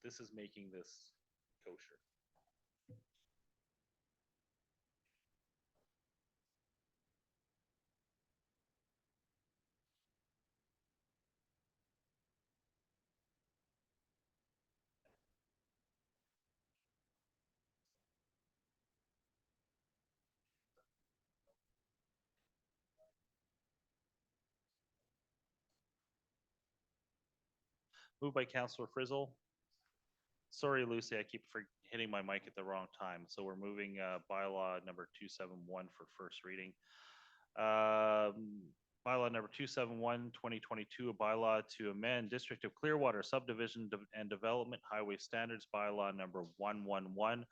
This is making this kosher. Moved by Councillor Frizzle. Sorry, Lucy, I keep hitting my mic at the wrong time. So we're moving bylaw number 271 for first reading. Bylaw number 271, 2022, a bylaw to amend District of Clearwater subdivision and development highway standards bylaw number 111.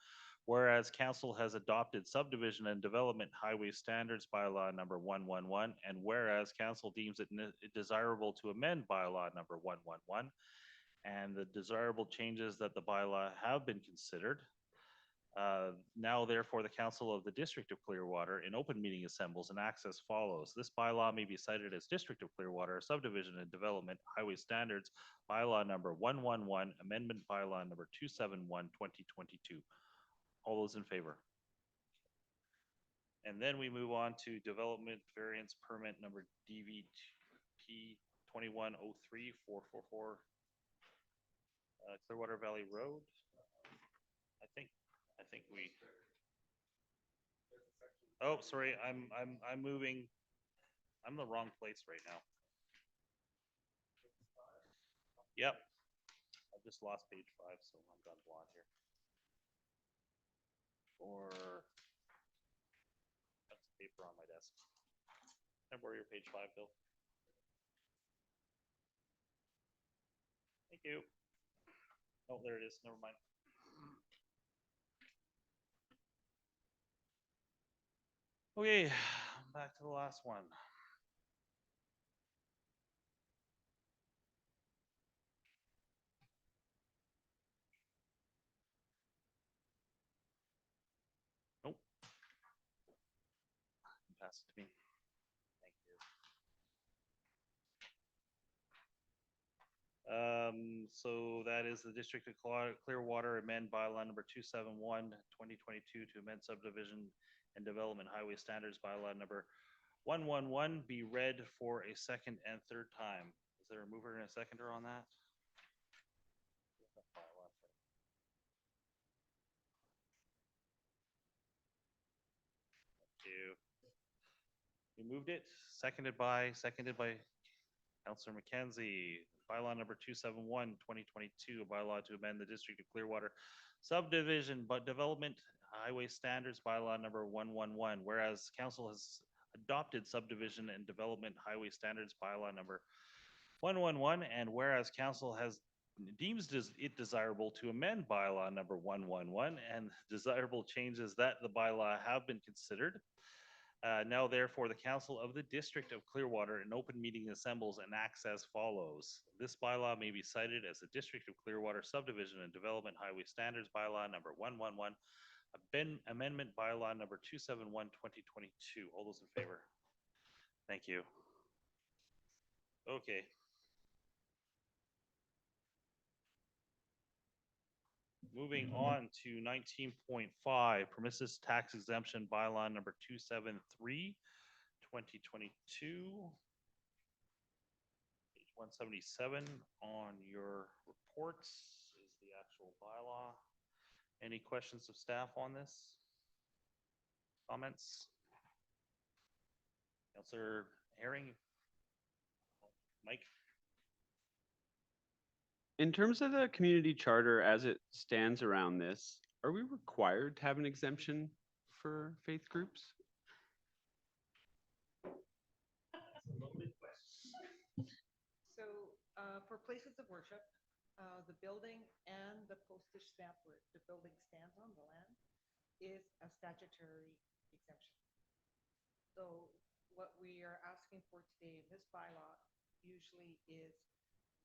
Whereas council has adopted subdivision and development highway standards bylaw number 111, and whereas council deems it desirable to amend bylaw number 111, and the desirable changes that the bylaw have been considered. Now, therefore, the Council of the District of Clearwater in open meeting assembles and acts as follows. This bylaw may be cited as District of Clearwater Subdivision and Development Highway Standards Bylaw number 111, Amendment Bylaw number 271, 2022. All those in favor? And then we move on to Development Variance Permit number DVP 2103 444 Clearwater Valley Road. I think we. Oh, sorry, I'm moving. I'm the wrong place right now. Yep. I just lost page 5, so I'm gone blonde here. Or that's paper on my desk. Can I borrow your page 5, Bill? Thank you. Oh, there it is. Never mind. Okay, back to the last one. Nope. Pass it to me. Thank you. So that is the District of Clearwater amend bylaw number 271, 2022 to amend subdivision and development highway standards bylaw number 111 be read for a second and third time. Is there a mover and a seconder on that? Thank you. You moved it, seconded by Counselor McKenzie, bylaw number 271, 2022, a bylaw to amend the District of Clearwater subdivision but development highway standards bylaw number 111, whereas council has adopted subdivision and development highway standards bylaw number 111, and whereas council has deems it desirable to amend bylaw number 111 and desirable changes that the bylaw have been considered. Now therefore, the Council of the District of Clearwater in open meeting assembles and acts as follows. This bylaw may be cited as the District of Clearwater Subdivision and Development Highway Standards Bylaw number 111, amendment bylaw number 271, 2022. All those in favor? Thank you. Okay. Moving on to 19.5, premises tax exemption bylaw number 273, 2022. Page 177 on your reports is the actual bylaw. Any questions of staff on this? Comments? Councillor Herring? Mike? In terms of the community charter as it stands around this, are we required to have an exemption for faith groups? So for places of worship, the building and the postage stamp where the building stands on the land is a statutory exemption. So what we are asking for today in this bylaw usually is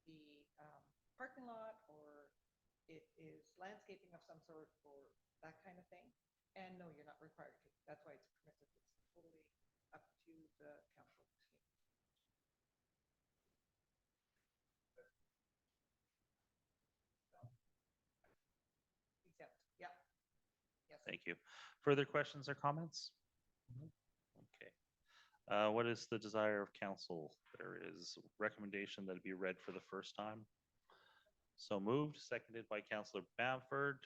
the parking lot, or it is landscaping of some sort, or that kind of thing. And no, you're not required to. That's why it's permissive. It's totally up to the council. Exempt. Yeah. Yes. Thank you. Further questions or comments? Okay. What is the desire of council? There is recommendation that it be read for the first time. So moved, seconded by Councillor Bamford.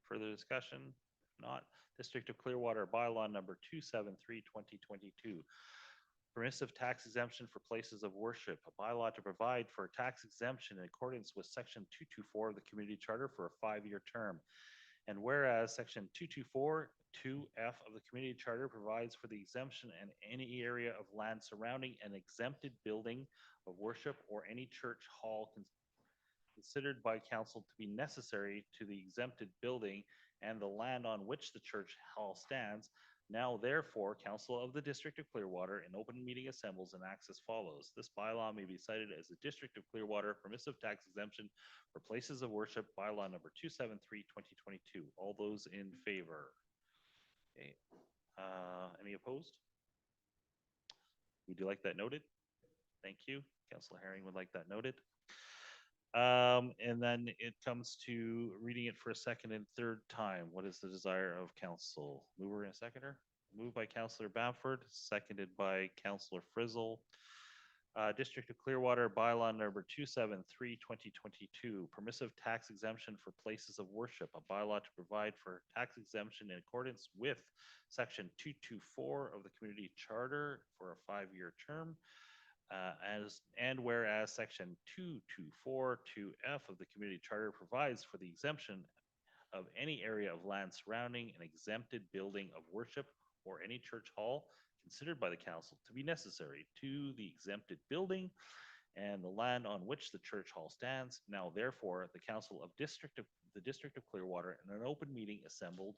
Further discussion? If not, District of Clearwater bylaw number 273, 2022. Permissive tax exemption for places of worship, a bylaw to provide for a tax exemption in accordance with section 224 of the community charter for a 5-year term. And whereas section 224 2F of the community charter provides for the exemption in any area of land surrounding an exempted building of worship or any church hall considered by council to be necessary to the exempted building and the land on which the church hall stands. Now therefore, Council of the District of Clearwater in open meeting assembles and acts as follows. This bylaw may be cited as the District of Clearwater permissive tax exemption for places of worship, bylaw number 273, 2022. All those in favor? Okay. Any opposed? Would you like that noted? Thank you. Councillor Herring would like that noted. And then it comes to reading it for a second and third time. What is the desire of council? Mover and seconder? Moved by Councillor Bamford, seconded by Councillor Frizzle. District of Clearwater bylaw number 273, 2022, permissive tax exemption for places of worship, a bylaw to provide for tax exemption in accordance with section 224 of the community charter for a 5-year term. And whereas section 224 2F of the community charter provides for the exemption of any area of land surrounding an exempted building of worship or any church hall considered by the council to be necessary to the exempted building and the land on which the church hall stands. Now therefore, the council of the District of Clearwater in an open meeting assembled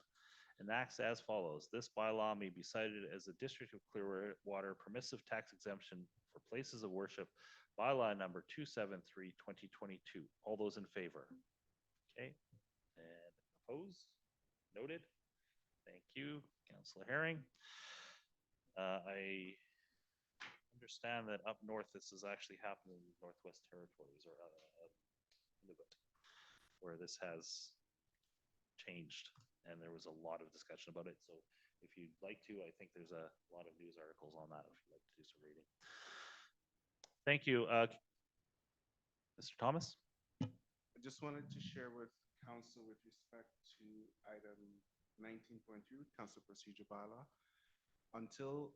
and acts as follows. This bylaw may be cited as the District of Clearwater permissive tax exemption for places of worship, bylaw number 273, 2022. All those in favor? Okay. And opposed? Noted. Thank you, Councillor Herring. I understand that up north, this has actually happened in Northwest Territories, or where this has changed, and there was a lot of discussion about it. So if you'd like to, I think there's a lot of news articles on that if you'd like to do some reading. Thank you. Mr. Thomas? I just wanted to share with council with respect to item 19.2, council procedure bylaw. Until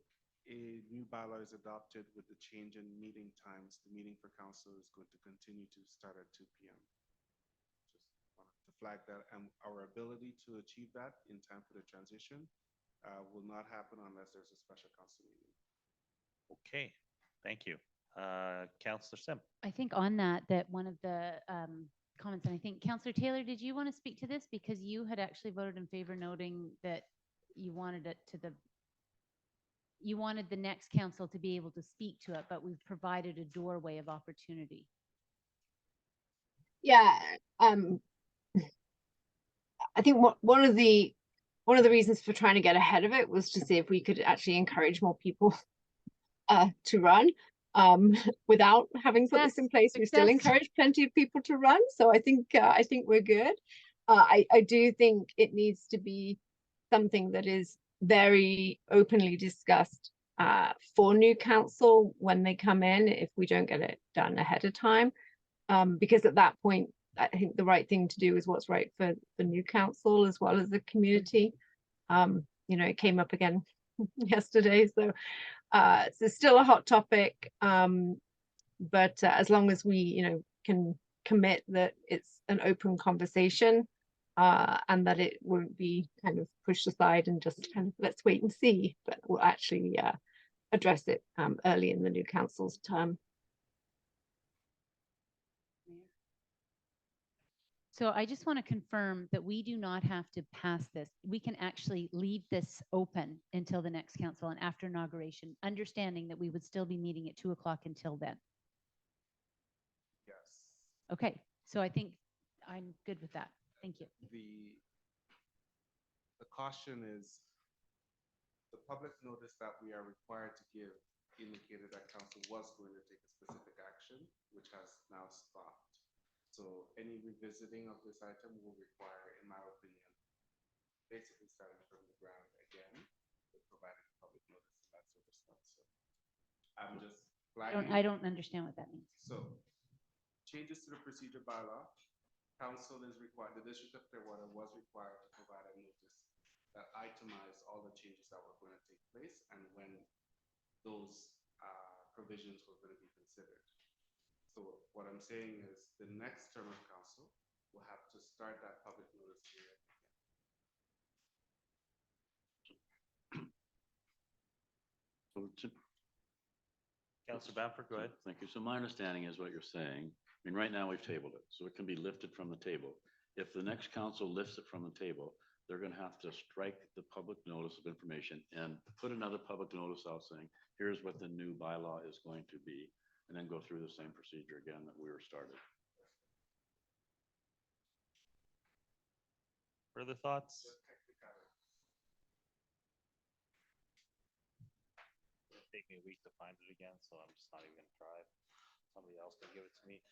a new bylaw is adopted with the change in meeting times, the meeting for council is going to continue to start at 2 p.m. Just wanted to flag that, and our ability to achieve that in time for the transition will not happen unless there's a special council meeting. Okay, thank you. Councillor Sim. I think on that, that one of the comments, and I think Councillor Taylor, did you want to speak to this? Because you had actually voted in favor, noting that you wanted it to the, you wanted the next council to be able to speak to it, but we've provided a doorway of opportunity. Yeah, I think one of the reasons for trying to get ahead of it was to see if we could actually encourage more people to run. Without having put this in place, we still encourage plenty of people to run. So I think we're good. I do think it needs to be something that is very openly discussed for new council when they come in, if we don't get it done ahead of time. Because at that point, I think the right thing to do is what's right for the new council as well as the community. You know, it came up again yesterday, so it's still a hot topic. But as long as we, you know, can commit that it's an open conversation and that it won't be kind of pushed aside and just kind of let's wait and see, but we'll actually address it early in the new council's term. So I just want to confirm that we do not have to pass this. We can actually leave this open until the next council and after inauguration, understanding that we would still be meeting at 2 o'clock until then. Yes. Okay, so I think I'm good with that. Thank you. The caution is the public notice that we are required to give indicated that council was going to take a specific action, which has now stopped. So any revisiting of this item will require, in my opinion, basically starting from the ground again, with providing public notice and that sort of stuff. So I'm just flagging. I don't understand what that means. So changes to the procedure bylaw, council is required, the District of Clearwater was required to provide a notice that itemized all the changes that were going to take place and when those provisions were going to be considered. So what I'm saying is the next term of council will have to start that public notice period. Councillor Bamford, go ahead. Thank you. So my understanding is what you're saying. I mean, right now we've tabled it, so it can be lifted from the table. If the next council lifts it from the table, they're going to have to strike the public notice of information and put another public notice out saying, here's what the new bylaw is going to be, and then go through the same procedure again that we were started. Further thoughts? It'll take me a week to find it again, so I'm just not even going to try. Somebody else can give it to me.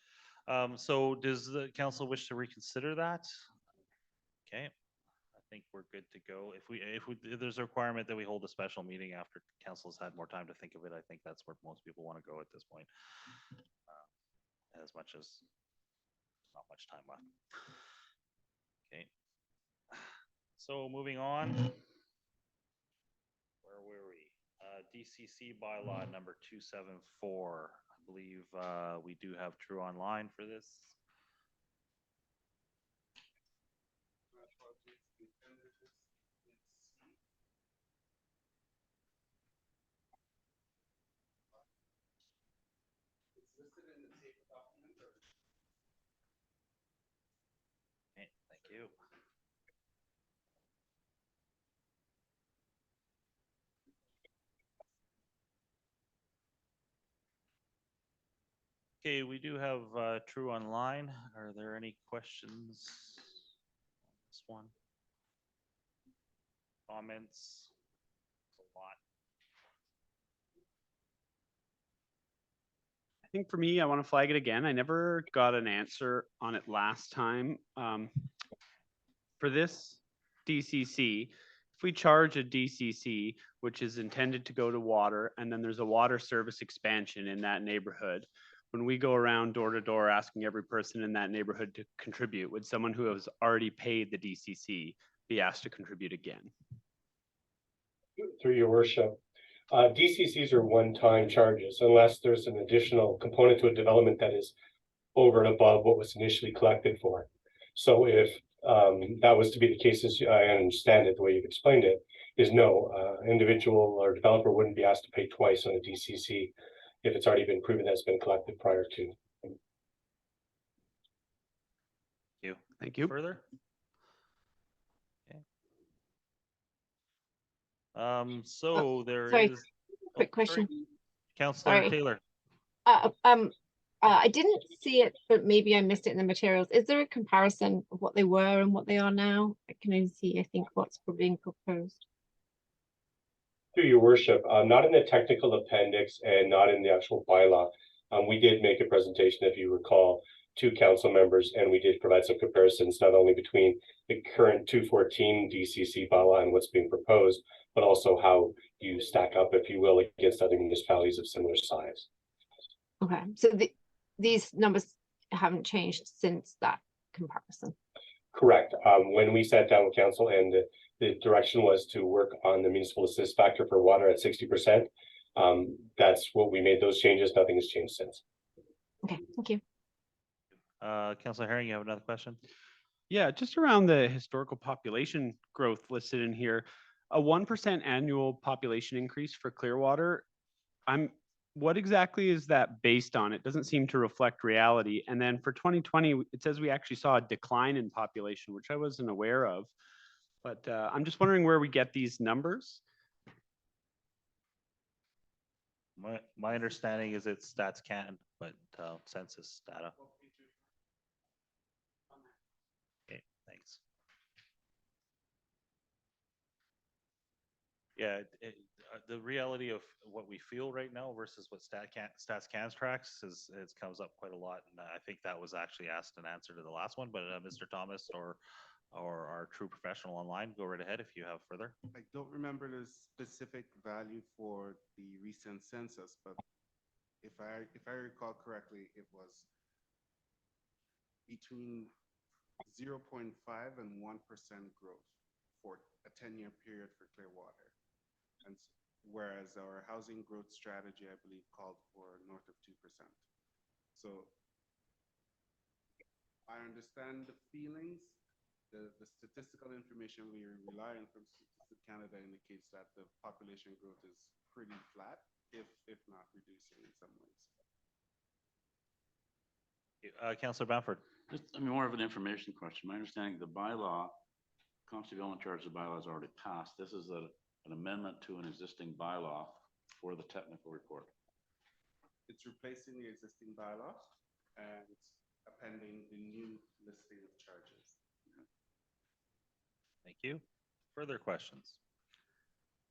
So does the council wish to reconsider that? Okay, I think we're good to go. If there's a requirement that we hold a special meeting after council's had more time to think of it, I think that's where most people want to go at this point. As much as not much time left. Okay. So moving on. Where were we? DCC bylaw number 274. I believe we do have True Online for this. Okay, thank you. Okay, we do have True Online. Are there any questions on this one? Comments? A lot. I think for me, I want to flag it again. I never got an answer on it last time. For this DCC, if we charge a DCC, which is intended to go to water, and then there's a water service expansion in that neighborhood, when we go around door to door asking every person in that neighborhood to contribute, would someone who has already paid the DCC be asked to contribute again? Through your worship, DCCs are one-time charges unless there's an additional component to a development that is over and above what was initially collected for. So if that was to be the case, as I understand it, the way you've explained it, is no, individual or developer wouldn't be asked to pay twice on a DCC if it's already been proven that's been collected prior to. Thank you. Further? Okay. So there sorry, is. quick sorry. question. Councillor Sorry. Taylor. I didn't see it, but maybe I missed it in the materials. Is there a comparison of what they were and what they are now? I can only see, I think, what's being proposed. Through your worship, not in the technical appendix and not in the actual bylaw. We did make a presentation, if you recall, to council members, and we did provide some comparisons, not only between the current 214 DCC bylaw and what's being proposed, but also how you stack up, if you will, against other municipalities of similar size. Okay, so these numbers haven't changed since that comparison. Correct. When we sat down with council and the direction was to work on the municipal assist factor for water at 60%, that's what we made those changes. Nothing has changed since. Okay, thank you. Councillor Herring, you have another question? Yeah, just around the historical population growth listed in here, a 1% annual population increase for Clearwater. What exactly is that based on? It doesn't seem to reflect reality. And then for 2020, it says we actually saw a decline in population, which I wasn't aware of. But I'm just wondering where we get these numbers. My understanding is it's StatsCan, but census data. Okay, thanks. Yeah, the reality of what we feel right now versus what StatsCan tracks is it comes up quite a lot, and I think that was actually asked and answered to the last one. But Mr. Thomas or our true professional online, go right ahead if you have further. I don't remember the specific value for the recent census, but if I recall correctly, it was between 0.5 and 1% growth for a 10-year period for Clearwater. And whereas our housing growth strategy, I believe, called for north of 2%. So I understand the feelings. The statistical information we rely on from Statistics Canada indicates that the population growth is pretty flat, if not reducing in some ways. Councillor Bamford. Just, more of an information question. My understanding, the bylaw, Community Development Charge, the bylaw is already passed. This is an amendment to an existing bylaw for the technical report. It's replacing the existing bylaw and appending the new listing of charges. Thank you. Further questions?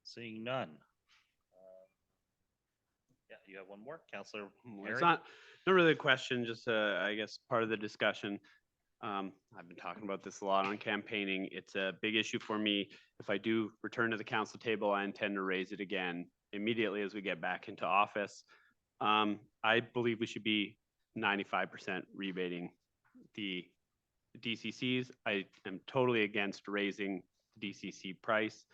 Seeing none. Yeah, you have one more, Councillor. It's not really a question, just I guess part of the discussion. I've been talking about this a lot on campaigning. It's a big issue for me. If I do return to the council table, I intend to raise it again immediately as we get back into office. I believe we should be 95% rebating the DCCs. I am totally against raising the DCC price,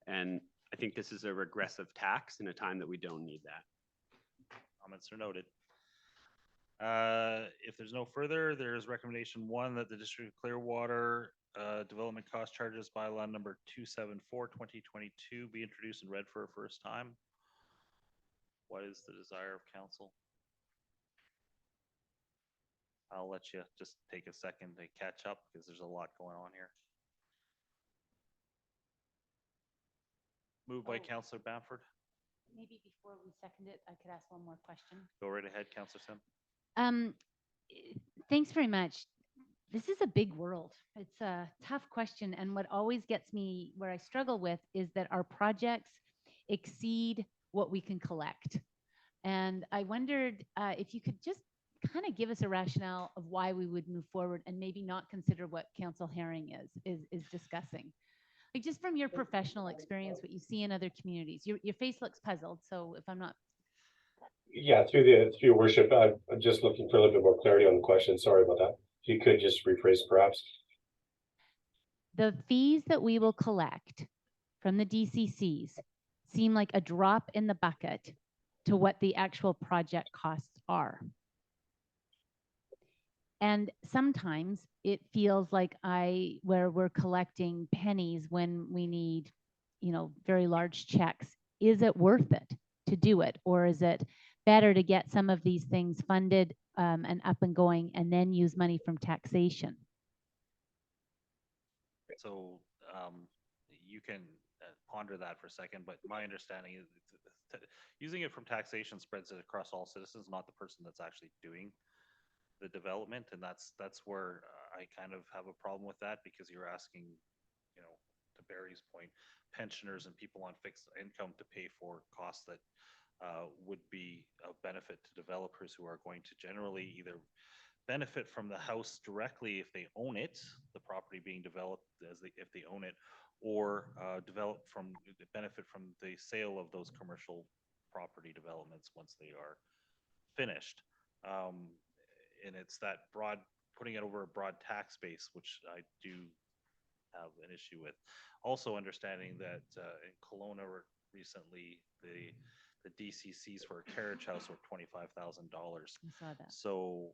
and I think this is a regressive tax in a time that we don't need that. Comments are noted. If there's no further, there's recommendation 1 that the District of Clearwater development cost charges bylaw number 274/2022 be introduced and read for a first time. What is the desire of council? I'll let you just take a second to catch up because there's a lot going on here. Moved by Councillor Bamford. Maybe before we second it, I could ask one more question. Go right ahead, Councillor Sim. Thanks very much. This is a big world. It's a tough question. And what always gets me, where I struggle with, is that our projects exceed what we can collect. And I wondered if you could just kind of give us a rationale of why we would move forward and maybe not consider what Council Herring is discussing. Like, just from your professional experience, what you see in other communities. Your face looks puzzled, so if I'm not. Yeah, through your worship, I'm just looking for a little bit more clarity on the question. Sorry about that. If you could just rephrase perhaps. The fees that we will collect from the DCCs seem like a drop in the bucket to what the actual project costs are. And sometimes it feels like where we're collecting pennies when we need, very large checks. Is it worth it to do it? Or is it better to get some of these things funded and up and going and then use money from taxation? So you can ponder that for a second, but my understanding is using it from taxation spreads it across all citizens, not the person that's actually doing the development. And that's where I kind of have a problem with that, because you're asking, to Barry's point, pensioners and people on fixed income to pay for costs that would be of benefit to developers who are going to generally either benefit from the house directly if they own it, the property being developed if they own it, or benefit from the sale of those commercial property developments once they are finished. And it's that putting it over a broad tax base, which I do have an issue with. Also understanding that in Kelowna recently, the DCCs for a carriage house were $25,000. I saw that. So,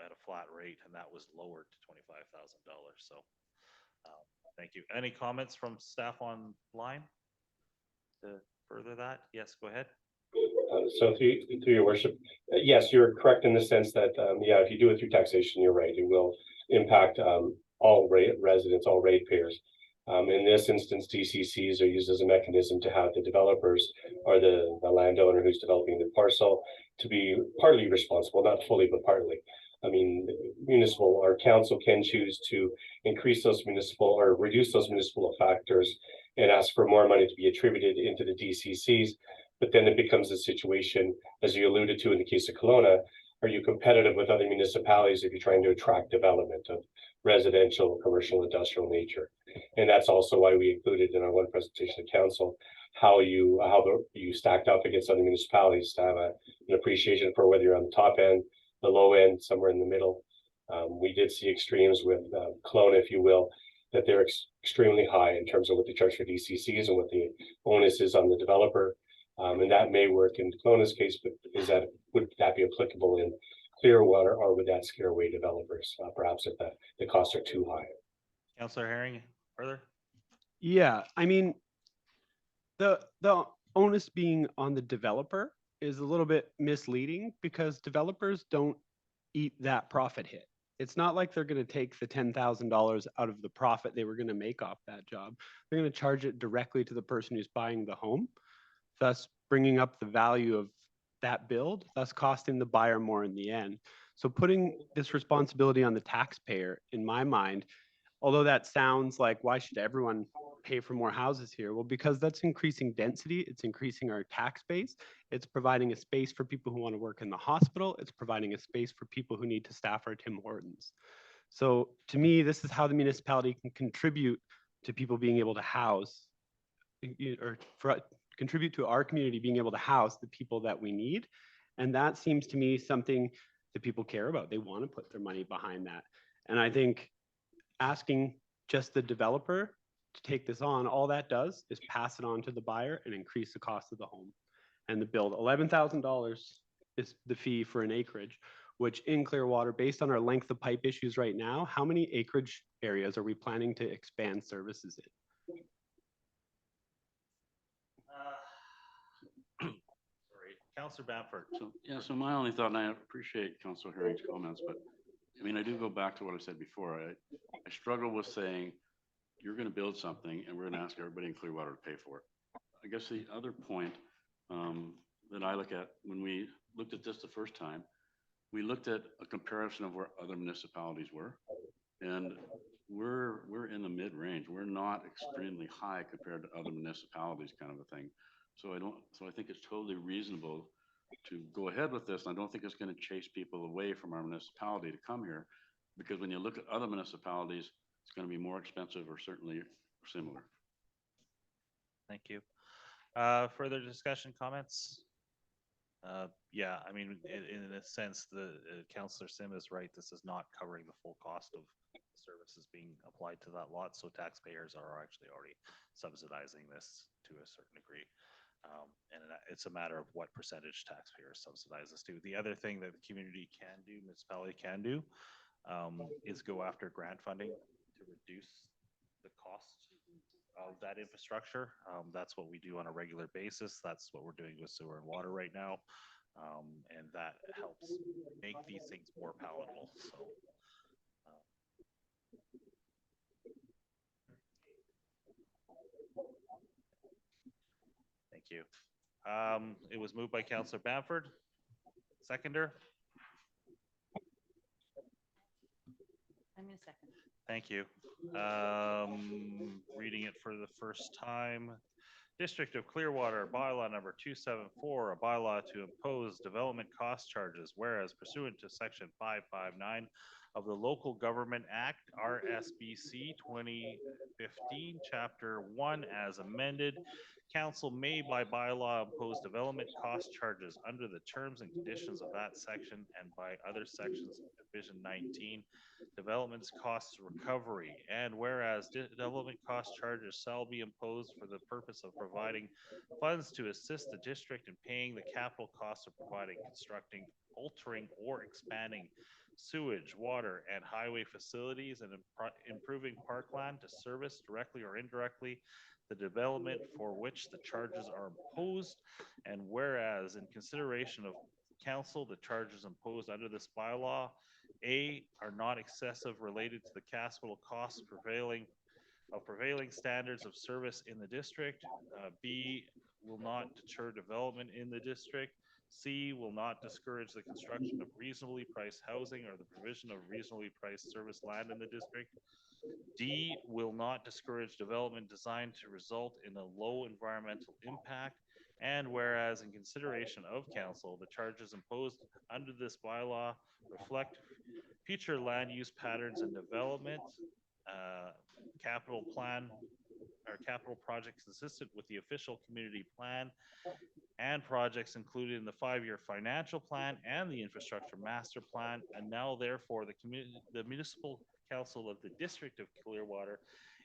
at a flat rate, and that was lowered to $25,000. So, thank you. Any comments from staff online to further that? Yes, go ahead. So through your worship, yes, you're correct in the sense that, if you do it through taxation, you're right, it will impact all residents, all ratepayers. In this instance, DCCs are used as a mechanism to have the developers or the landowner who's developing the parcel to be partly responsible, not fully, but partly. I mean, municipal or council can choose to increase those municipal or reduce those municipal factors and ask for more money to be attributed into the DCCs. But then it becomes a situation, as you alluded to in the case of Kelowna, are you competitive with other municipalities if you're trying to attract development of residential, commercial, industrial nature? And that's also why we included in our one presentation to council how you stacked up against other municipalities to have an appreciation for whether you're on the top end, the low end, somewhere in the middle. We did see extremes with Kelowna, if you will, that they're extremely high in terms of what they charge for DCCs and what the onus is on the developer. And that may work in Kelowna's case, but would that be applicable in Clearwater, or would that scare away developers, perhaps if the costs are too high? Councillor Herring, further? Yeah, I mean, the onus being on the developer is a little bit misleading, because developers don't eat that profit hit. It's not like they're going to take the $10,000 out of the profit they were going to make off that job. They're going to charge it directly to the person who's buying the home, thus bringing up the value of that build, thus costing the buyer more in the end. So putting this responsibility on the taxpayer, in my mind, although that sounds like, why should everyone pay for more houses here? Well, because that's increasing density, it's increasing our tax base, it's providing a space for people who want to work in the hospital, it's providing a space for people who need to staff our Tim Hortons. So to me, this is how the municipality can contribute to people being able to house, or contribute to our community being able to house the people that we need. And that seems to me something that people care about. They want to put their money behind that. And I think asking just the developer to take this on, all that does is pass it on to the buyer and increase the cost of the home and the build. $11,000 is the fee for an acreage, which in Clearwater, based on our length of pipe issues right now, how many acreage areas are we planning to expand services in? Sorry, Councillor Bamford. So my only thought, and I appreciate Councillor Herring's comments, but I mean, I do go back to what I said before. I struggle with saying you're going to build something and we're going to ask everybody in Clearwater to pay for it. I guess the other point that I look at, when we looked at this the first time, we looked at a comparison of where other municipalities were, and we're in the mid-range. We're not extremely high compared to other municipalities, kind of a thing. So I think it's totally reasonable to go ahead with this. And I don't think it's going to chase people away from our municipality to come here, because when you look at other municipalities, it's going to be more expensive or certainly similar. Thank you. Further discussion, comments? Yeah, I mean, in a sense, the Councillor Sim is right. This is not covering the full cost of service is being applied to that lot, so taxpayers are actually already subsidizing this to a certain degree. It's a matter of what percentage taxpayers subsidize this to. The other thing that the community can do, municipality can do, is go after grant funding to reduce the cost of that infrastructure. That's what we do on a regular basis. That's what we're doing with sewer and water right now. And that helps make these things more palatable. So, thank you. It was moved by Councillor Bamford. Seconder. I'm going to second. Thank you. Reading it for the first time. District of Clearwater, bylaw number 274, a bylaw to impose development cost charges, whereas pursuant to section 559 of the Local Government Act, RSBC 2015, chapter 1, as amended, council may by bylaw impose development cost charges under the terms and conditions of that section and by other sections of Division 19, development's cost recovery. And whereas development cost charges shall be imposed for the purpose of providing funds to assist the district in paying the capital costs of providing, constructing, altering, or expanding sewage, water, and highway facilities and improving parkland to service directly or indirectly the development for which the charges are imposed. And whereas in consideration of council, the charges imposed under this bylaw, A, are not excessive related to the capital costs prevailing standards of service in the district. B, will not deter development in the district. C, will not discourage the construction of reasonably priced housing or the provision of reasonably priced service land in the district. D, will not discourage development designed to result in a low environmental impact. And whereas in consideration of council, the charges imposed under this bylaw reflect future land use patterns and development, capital plan or capital projects consistent with the official community plan and projects included in the 5-year financial plan and the infrastructure master plan. And now therefore the municipal council of the District of Clearwater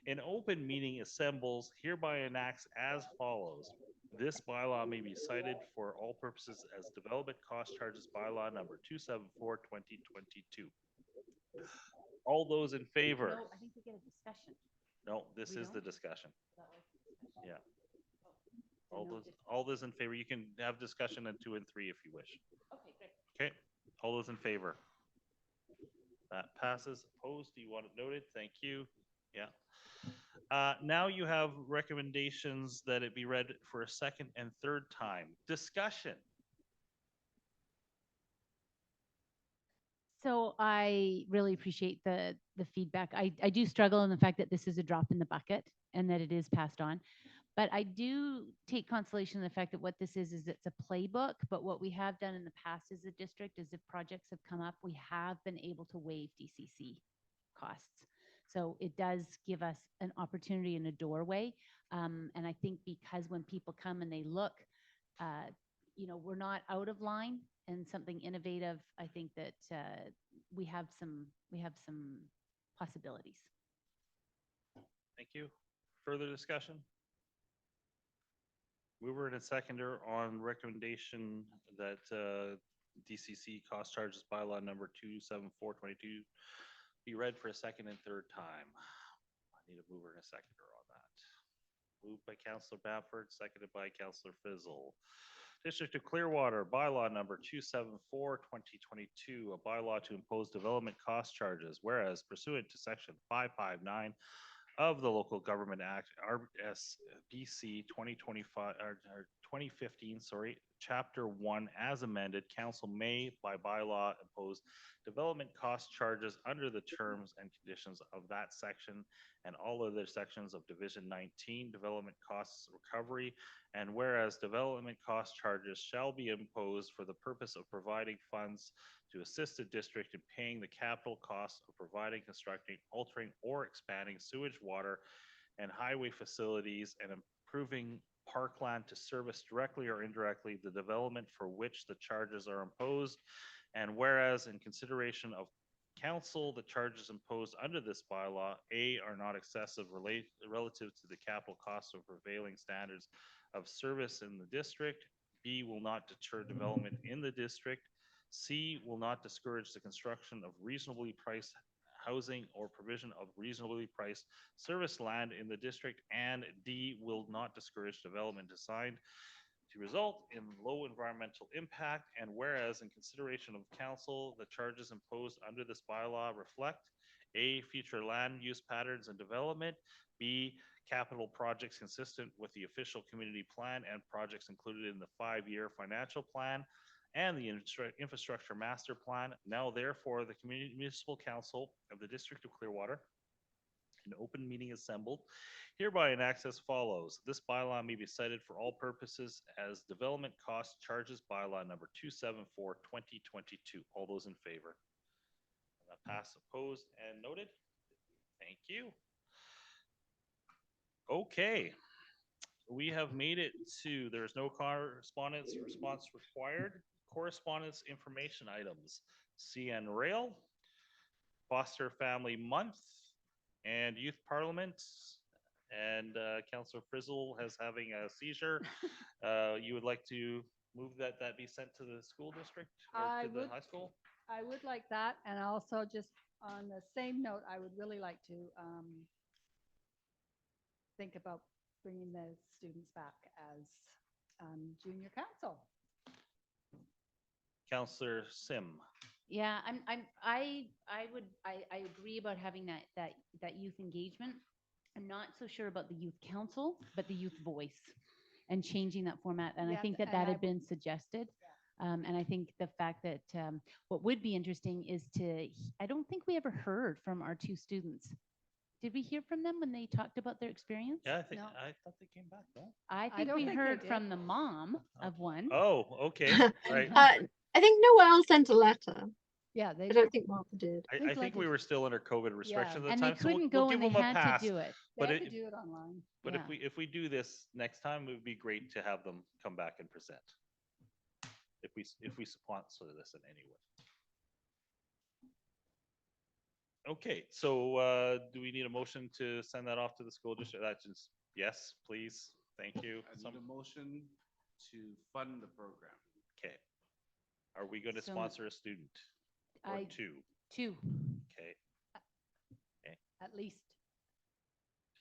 in open meeting assembles hereby enacts as follows. This bylaw may be cited for all purposes as development cost charges bylaw number 274 2022. All those in favor? No, I think we get a discussion. No, this We is the don't? discussion. Yeah. Oh, All those in favor. You can have discussion on 2 and 3 if you wish. Okay, great. Okay. All those in favor? That passes. Opposed? Do you want it noted? Thank you. Yeah. Now you have recommendations that it be read for a second and third time. Discussion. So I really appreciate the feedback. I do struggle in the fact that this is a drop in the bucket and that it is passed on. But I do take consolation in the fact that what this is it's a playbook. But what we have done in the past as a district is if projects have come up, we have been able to waive DCC costs. So it does give us an opportunity and a doorway. And I think because when people come and they look, we're not out of line and something innovative. I think that we have some possibilities. Thank you. Further discussion? Mover and a seconder on recommendation that DCC cost charges bylaw number 27422 be read for a second and third time. I need a mover and a seconder on that. Moved by Councillor Bamford, seconded by Councillor Fizzle. District of Clearwater, bylaw number 274/2022, a bylaw to impose development cost charges, whereas pursuant to section 559 of the Local Government Act, RSBC 2015, chapter 1 as amended, council may by bylaw impose development cost charges under the terms and conditions of that section and all other sections of Division 19, development costs recovery. And whereas development cost charges shall be imposed for the purpose of providing funds to assist the district in paying the capital costs of providing, constructing, altering, or expanding sewage, water, and highway facilities and improving parkland to service directly or indirectly the development for which the charges are imposed. And whereas in consideration of council, the charges imposed under this bylaw, A, are not excessive relative to the capital cost of prevailing standards of service in the district. B, will not deter development in the district. C, will not discourage the construction of reasonably priced housing or provision of reasonably priced service land in the district. And D, will not discourage development designed to result in low environmental impact. And whereas in consideration of council, the charges imposed under this bylaw reflect A, future land use patterns and development, B, capital projects consistent with the official community plan and projects included in the 5-year financial plan and the infrastructure master plan. Now therefore, the community municipal council of the District of Clearwater, an open meeting assembled, hereby enacts as follows. This bylaw may be cited for all purposes as development cost charges bylaw number 274/2022. All those in favor? Pass, opposed, and noted. Thank you. Okay. We have made it to, there's no correspondence response required. Correspondence information items. CN Rail, Foster Family Month, and Youth Parliament. And Councillor Frizzle is having a seizure. You would like to move that be sent to the school district or to the high school? I would like that. And also just on the same note, I would really like to think about bringing the students back as junior council. Councillor Sim. Yeah, I agree about having that youth engagement. I'm not so sure about the youth council, but the youth voice and changing that format. And I Yes, think that and had been suggested. And I think the fact that what would be interesting is I don't think we ever heard from our 2 students. Did we hear from them when they talked about their experience? Yeah, I think No. I thought they came back. No? I think don't we think they heard did. from the mom of one. Oh, okay. Right. I think Noel sent a letter. Yeah, they I don't think Martha did. I think we were still under COVID restrictions at And the they time, so we'll couldn't go give and they them a had pass. to do it. But they had it- to do it online. But Yeah. if we do this next time, it would be great to have them come back and present. If we sponsor this in any way. Okay, so do we need a motion to send that off to the school district? That's just, yes, please. Thank you. I need a motion to fund the program. Okay. Are we going to So- sponsor a student or I- 2? 2, Okay, At least.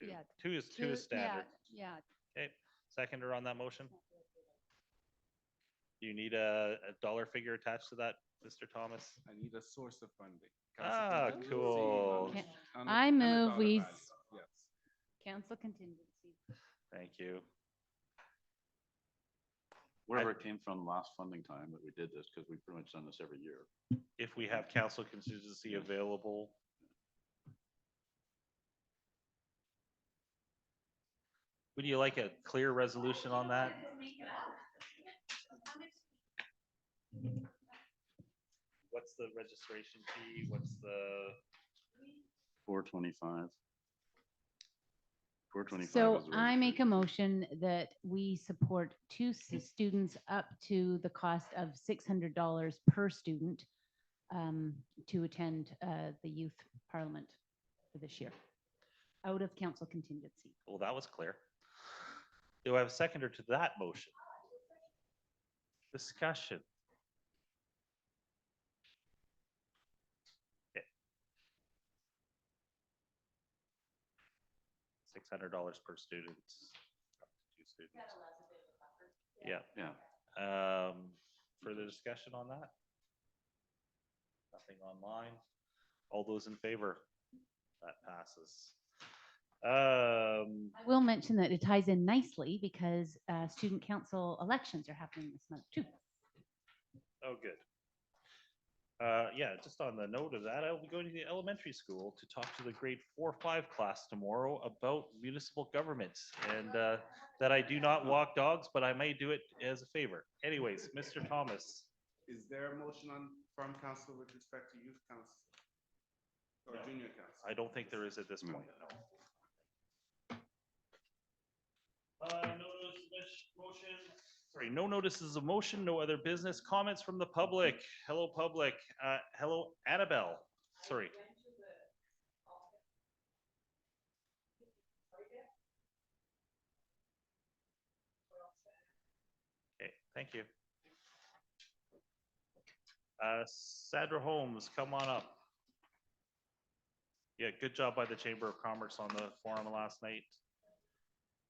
2. Yeah, 2 is standard. Yeah. Okay, seconder on that motion? Do you need a dollar figure attached to that, Mr. Thomas? I need a source of funding. Ah, contingency cool. on- Okay. on a- I and a move dollar we value. Yes. council contingency. Thank you. Wherever it came from last funding time that we did this, because we've pretty much done this every year. If we have council contingency available. Would you like a clear resolution on that? What's the registration fee? What's the? 425. 425. So is the I make a registration. motion that we support 2 students up to the cost of $600 per student to attend the youth parliament for this year, out of council contingency. Well, that was clear. Do I have a seconder to that motion? Discussion. Okay. $600 per student. Up to 2 students. Yeah. Yeah. Further discussion on that? Nothing online. All those in favor? That passes. I will mention that it ties in nicely because student council elections are happening this month too. Oh, good. Yeah, just on the note of that, I'll be going to the elementary school to talk to the grade 4-5 class tomorrow about municipal government and that I do not walk dogs, but I may do it as a favor. Anyways, Mr. Thomas. Is there a motion from council with respect to youth council? Or No. junior council? I don't think there is at this point, no. No notices of motion, no other business. Comments from the public. Hello, public. Hello, Annabelle. Sorry. Okay, thank you. Sandra Holmes, come on up. Yeah, good job by the Chamber of Commerce on the forum last night.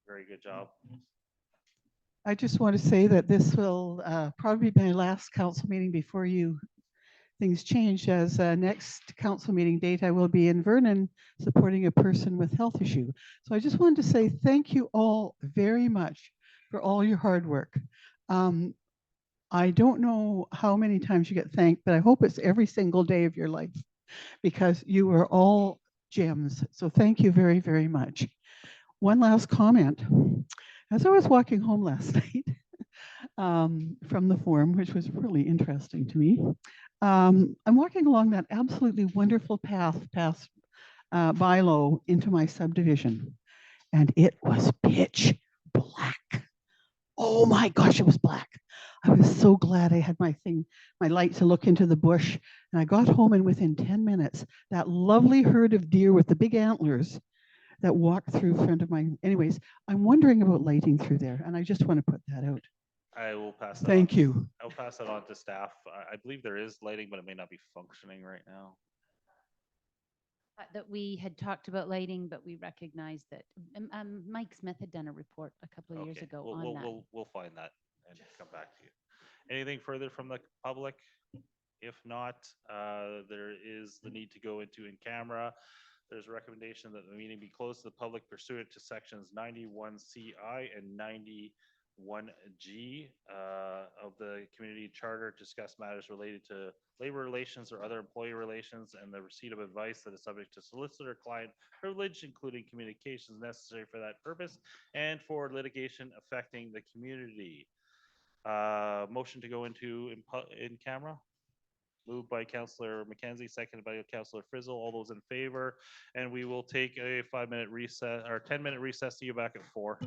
Very good job. I just want to say that this will probably be my last council meeting before things change, as next council meeting date, I will be in Vernon supporting a person with health issue. So I just wanted to say thank you all very much for all your hard work. I don't know how many times you get thanked, but I hope it's every single day of your life, because you are all gems. So thank you very, very much. One last comment. As I was walking home last night from the forum, which was really interesting to me, I'm walking along that absolutely wonderful path past Bilo into my subdivision, and it was pitch black. Oh my gosh, it was black. I was so glad I had my light to look into the bush. And I got home, and within 10 minutes, that lovely herd of deer with the big antlers that walked through front of my, anyways, I'm wondering about lighting through there, and I just want to put that out. I will pass that Thank on. you. I'll pass that on to staff. I believe there is lighting, but it may not be functioning right now. That we had talked about lighting, but we recognized that Mike Smith had done a report a couple of years Okay, ago we'll, on we'll, that. we'll find that and come back to you. Anything further from the public? If not, there is the need to go into in camera. There's a recommendation that the meeting be closed to the public pursuant to sections 91CI and 91G of the community charter to discuss matters related to labor relations or other employee relations and the receipt of advice that is subject to solicitor client privilege, including communications necessary for that purpose and for litigation affecting the community. Motion to go into in camera. Moved by Councillor McKenzie, seconded by Councillor Frizzle. All those in favor, and we will take a 5-minute recess or 10-minute recess. See you back at 4.